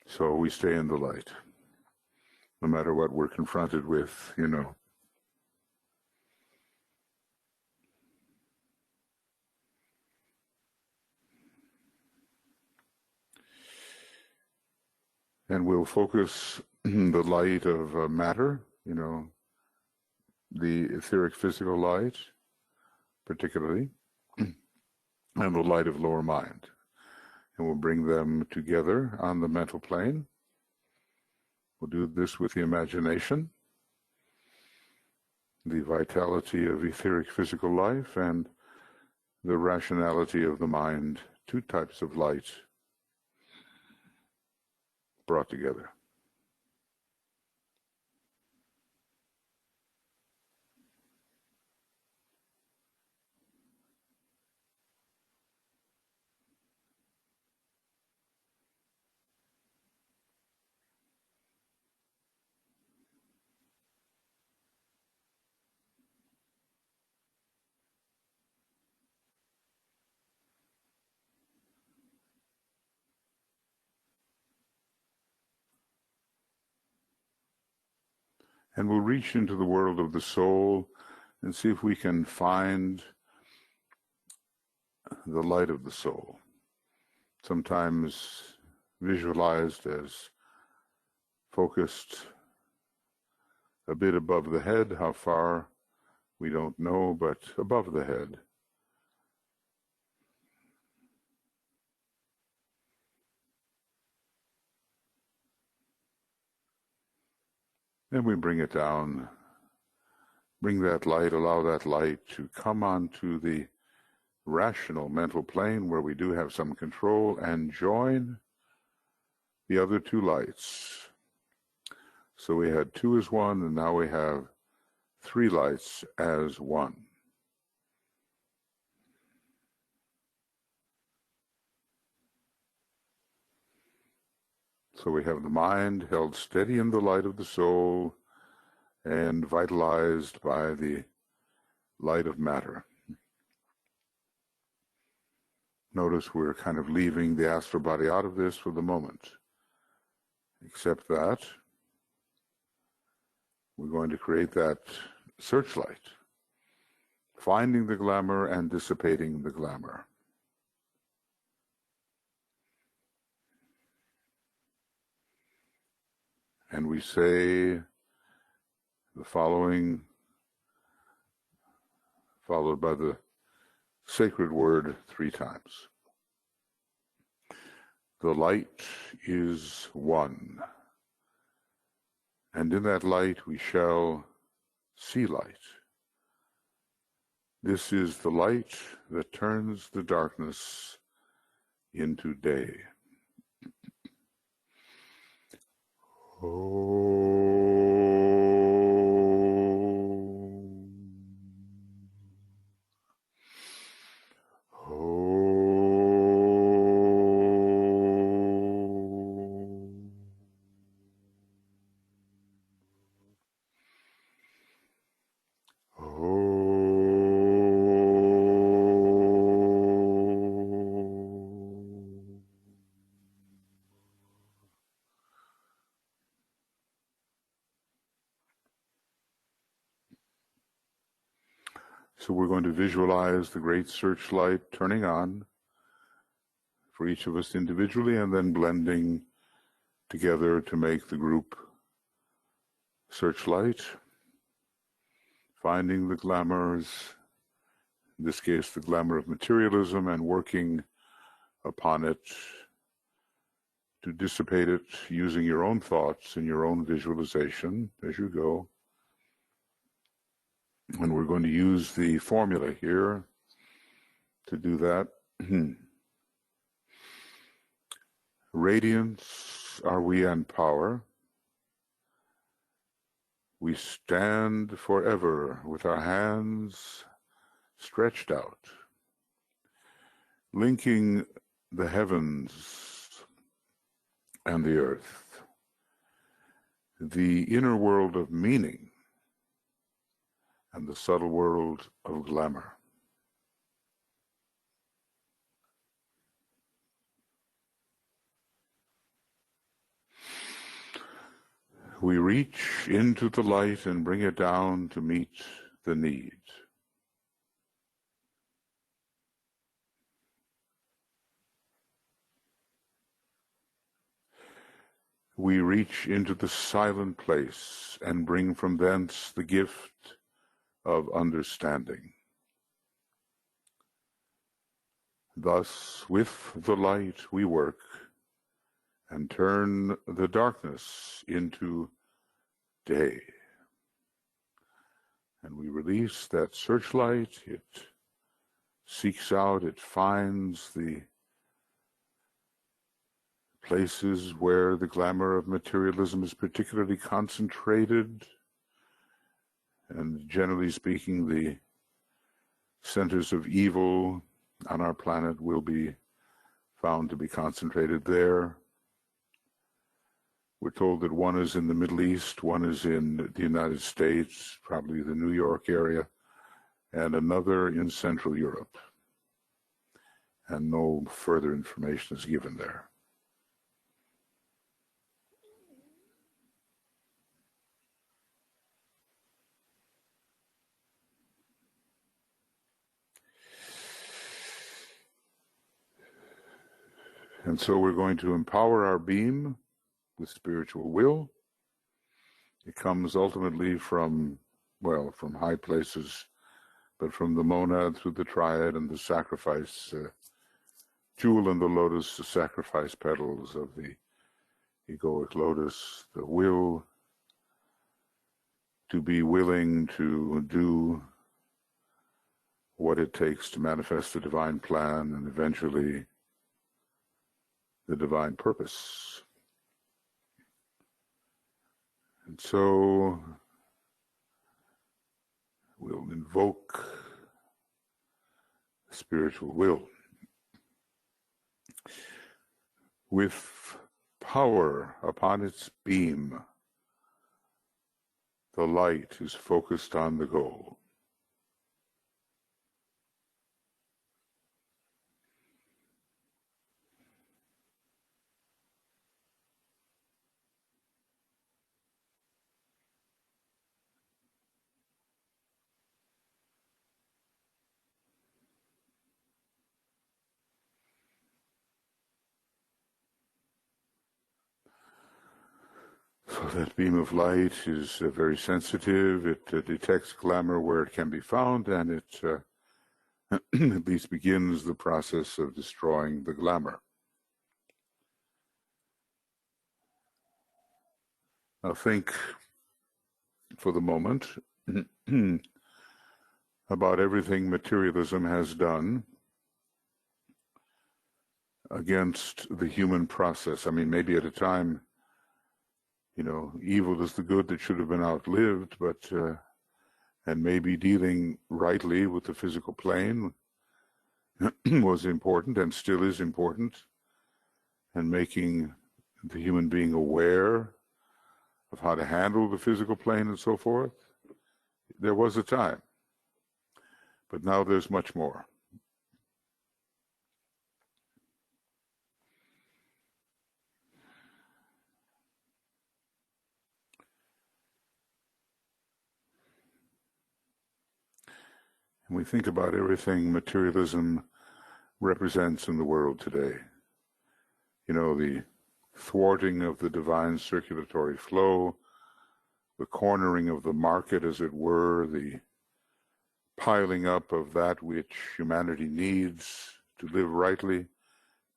So we stay in the light, no matter what we're confronted with, And we'll focus the light of matter, the etheric physical light, particularly, and the light of lower mind. And we'll bring them together on the mental plane. We'll do this with the imagination, the vitality of etheric physical life, and the rationality of the mind, two types of light brought together. And we'll reach into the world of the soul and see if we can find the light of the soul. sometimes visualized as focused a bit above the head. How far, we don't know, but above the head. Then we bring it down, bring that light, allow that light to come onto the rational mental plane where we do have some control, and join the other two lights. So we had two as one, and now we have three lights as one. So we have the mind held steady in the light of the soul and vitalized by the light of matter. Notice we're kind of leaving the astral body out of this for the moment. Except that we're going to create that searchlight, finding the glamour and dissipating the glamour. And we say the following, followed by the sacred word 3 times. The light is one, and in that light we shall see light. This is the light that turns the darkness into day. So we're going to visualize the great searchlight turning on for each of us individually, and then blending together to make the group searchlight, finding the glamours, in this case the glamour of materialism, and working upon it to dissipate it using your own thoughts and your own visualization as you go. And we're going to use the formula here to do that. Radiance are we and power. We stand forever with our hands stretched out, linking the heavens and the earth, the inner world of meaning and the subtle world of glamour. We reach into the light and bring it down to meet the need. We reach into the silent place and bring from thence the gift of understanding. Thus, with the light we work and turn the darkness into day. And we release that searchlight. It seeks out, it finds the places where the glamour of materialism is particularly concentrated, and generally speaking, the centers of evil on our planet will be found to be concentrated there. We're told that one is in the Middle East, one is in the United States, probably the New York area, and another in Central Europe. And no further information is given there. And so we're going to empower our beam with spiritual will. It comes ultimately from, well, from high places, but from the monad through the triad and the sacrifice jewel in the lotus, the sacrifice petals of the egoic lotus, the will to be willing to do what it takes to manifest the divine plan and eventually the divine purpose. And so we'll invoke the spiritual will with power upon its beam. The light is focused on the goal. So that beam of light is very sensitive. It detects glamour where it can be found, and it at least begins the process of destroying the glamour. Now think for the moment about everything materialism has done against the human process. I mean, maybe at a time, you know, evil is the good that should have been outlived, but and maybe dealing rightly with the physical plane was important and still is important, and making the human being aware of how to handle the physical plane and so forth. There was a time, but now there's much more. And we think about everything materialism represents in the world today. You know, the thwarting of the divine circulatory flow, the cornering of the market, as it were, the piling up of that which humanity needs to live rightly,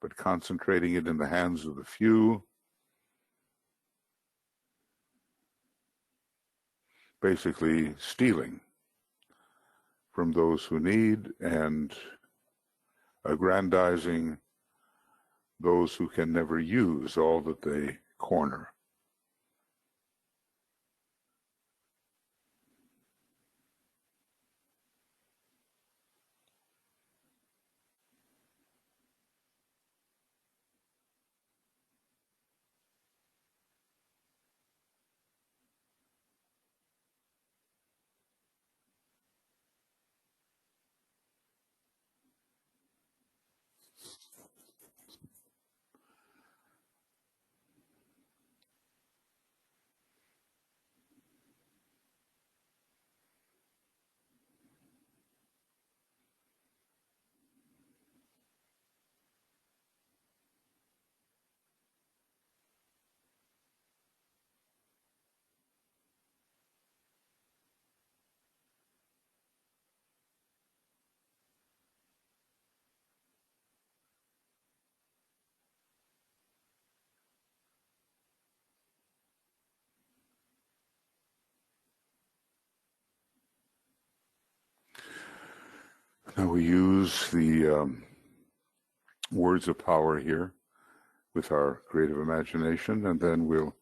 but concentrating it in the hands of the few. Basically stealing from those who need and aggrandizing those who can never use all that they corner. Now we use the words of power here with our creative imagination, and then we'll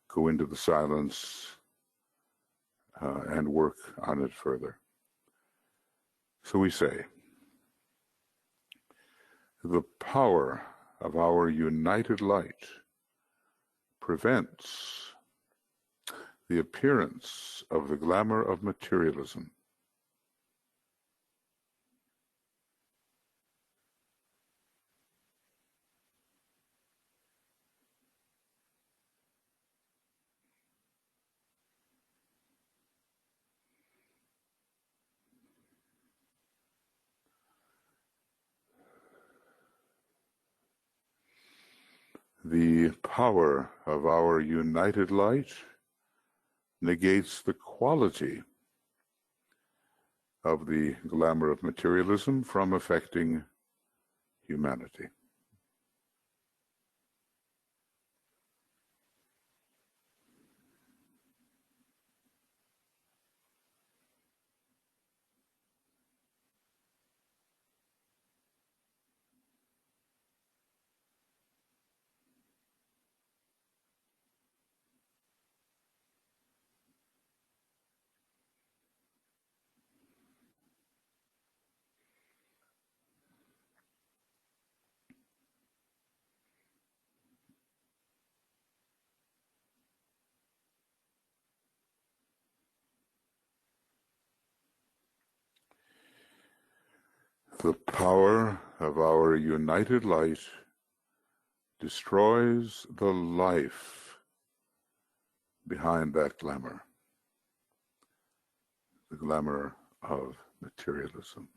go into the silence and work on it further. So we say, the power of our united light prevents the appearance of the glamour of materialism. The power of our united light negates the quality of the glamour of materialism from affecting humanity. The power of our united light destroys the life behind that glamour, the glamour of materialism.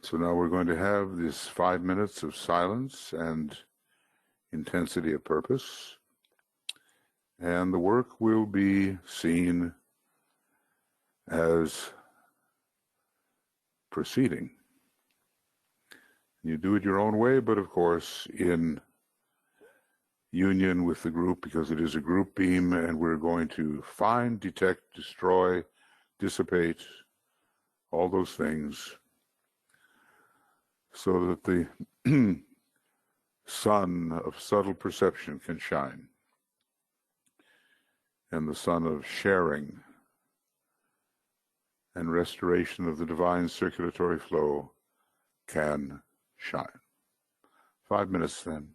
So now we're going to have this 5 minutes of silence and intensity of purpose, and the work will be seen as proceeding. You do it your own way, but of course in union with the group, because it is a group beam, and we're going to find, detect, destroy, dissipate, all those things, so that the sun of subtle perception can shine, and the sun of sharing and restoration of the divine circulatory flow can shine. 5 minutes then.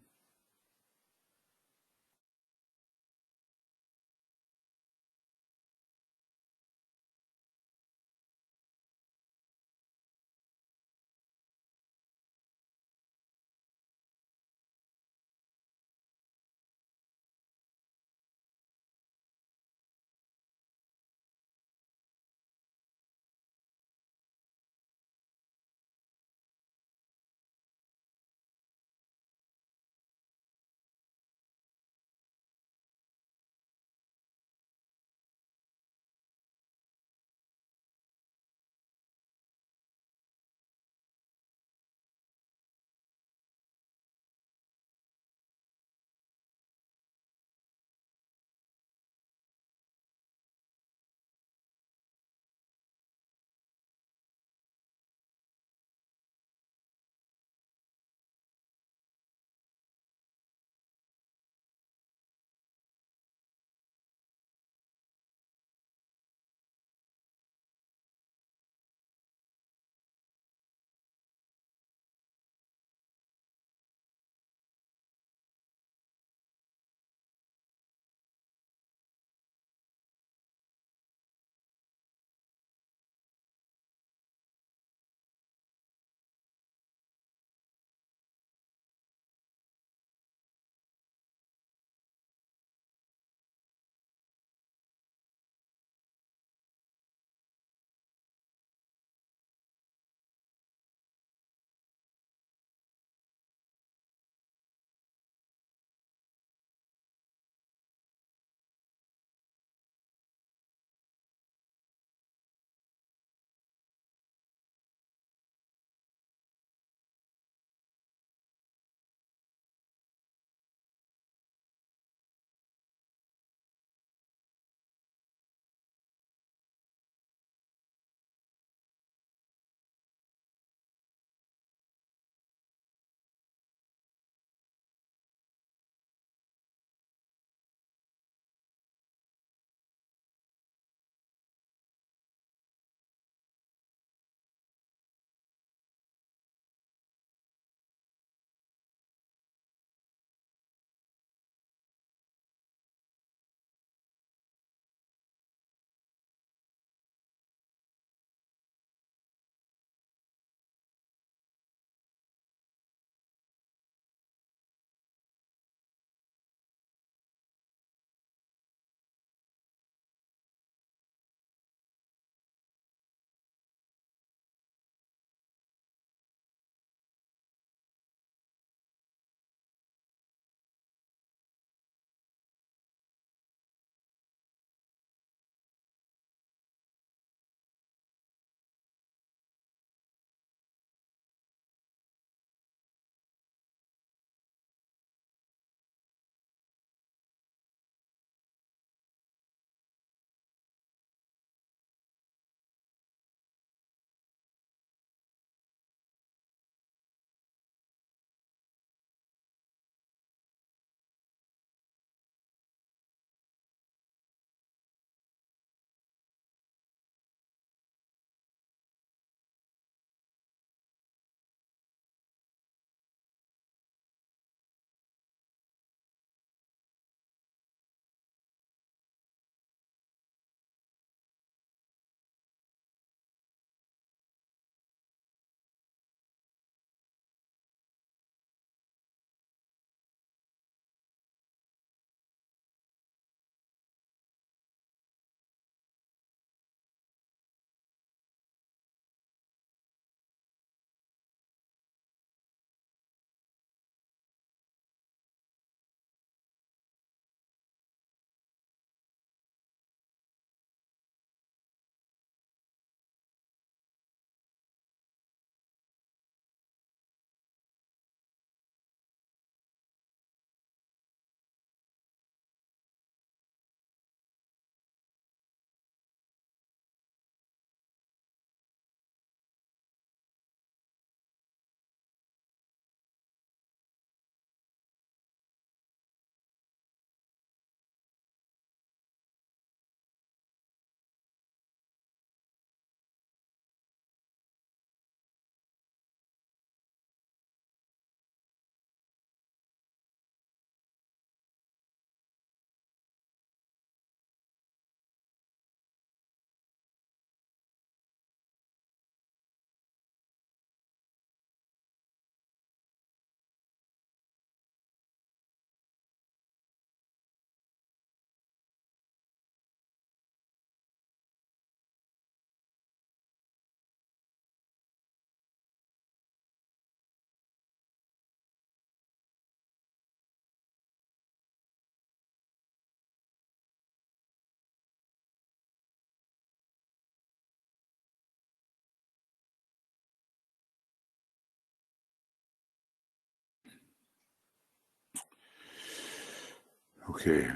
Okay.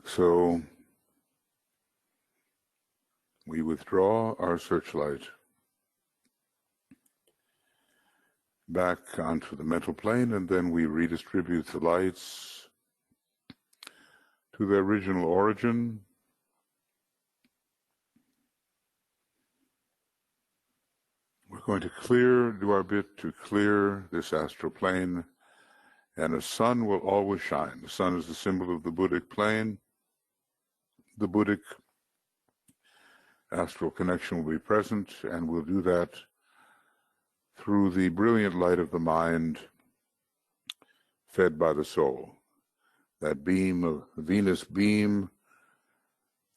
So we withdraw our searchlight back onto the mental plane, and then we redistribute the lights to their original origin. We're going to do our bit to clear this astral plane, and the sun will always shine. The sun is the symbol of the Buddhic plane. The Buddhic astral connection will be present, and we'll do that through the brilliant light of the mind fed by the soul. That beam of Venus beam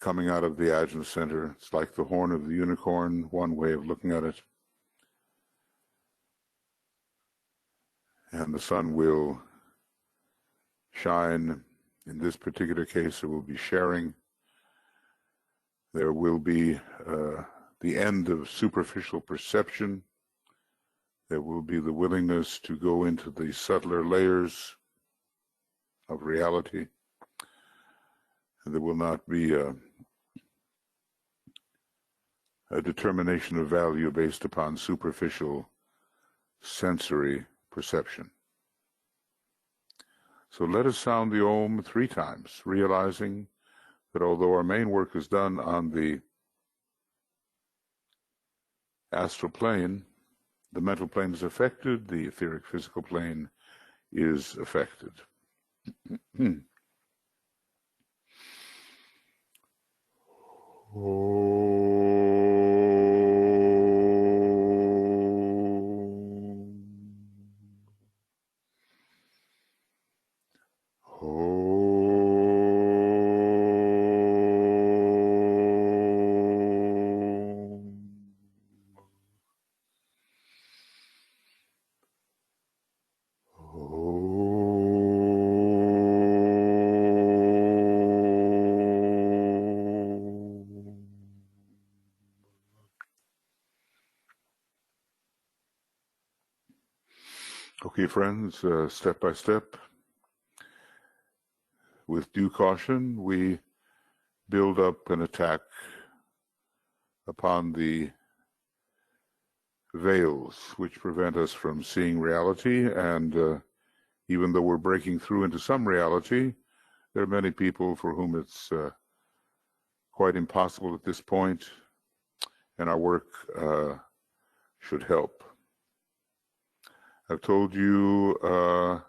coming out of the Ajna center. It's like the horn of the unicorn, one way of looking at it. And the sun will shine. In this particular case, it will be sharing. There will be the end of superficial perception. There will be the willingness to go into the subtler layers of reality. And there will not be a determination of value based upon superficial sensory perception. So let us sound the Om 3 times, realizing that although our main work is done on the astral plane, the mental plane is affected, the etheric physical plane is affected. Okay, friends, step by step, with due caution, we build up an attack upon the veils which prevent us from seeing reality. And even though we're breaking through into some reality, there are many people for whom it's quite impossible at this point, and our work should help. I've told you a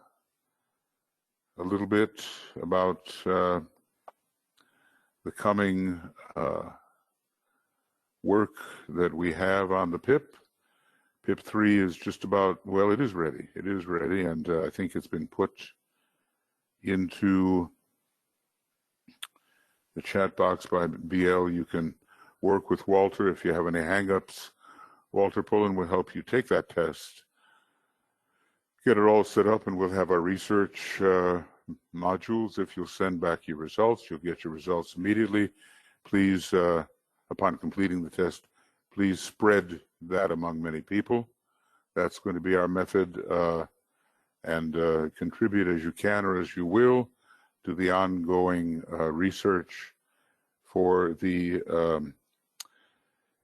little bit about the coming work that we have on the PIP. PIP 3 is just about, well, it is ready. It is ready, and I think it's been put into the chat box by BL. You can work with Walter if you have any hang-ups. Walter Pullen will help you take that test, get it all set up, and we'll have our research modules. If you'll send back your results, you'll get your results immediately. Please, upon completing the test, please spread that among many people. That's going to be our method, and contribute as you can or as you will to the ongoing research for the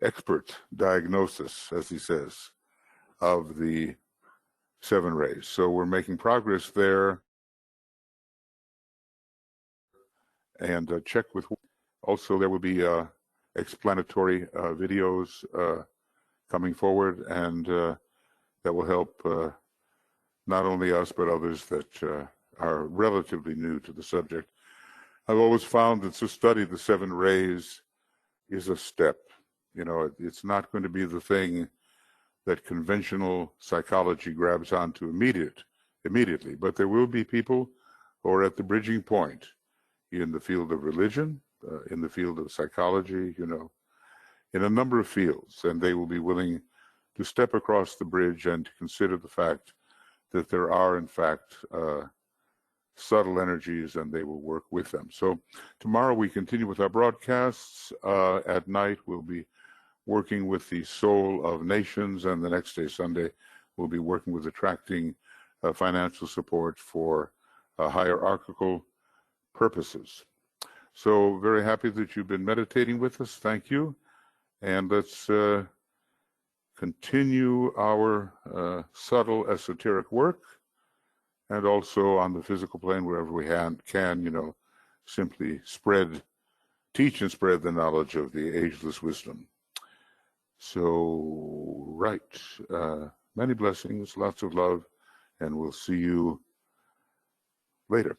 expert diagnosis, as he says, of the 7 rays. So we're making progress there. And check with, also there will be explanatory videos coming forward, and that will help not only us but others that are relatively new to the subject. I've always found that to study the 7 rays is a step. You know, it's not going to be the thing that conventional psychology grabs onto immediately, but there will be people who are at the bridging point in the field of religion, in the field of psychology, you know, in a number of fields, and they will be willing to step across the bridge and to consider the fact that there are, in fact, subtle energies, and they will work with them. So tomorrow we continue with our broadcasts. At night we'll be working with the soul of nations, and the next day, Sunday, we'll be working with attracting financial support for hierarchical purposes. So very happy that you've been meditating with us. Thank you. And let's continue our subtle esoteric work, and also on the physical plane, wherever we can, simply teach and spread the knowledge of the ageless wisdom. So, right. Many blessings, lots of love, and we'll see you later.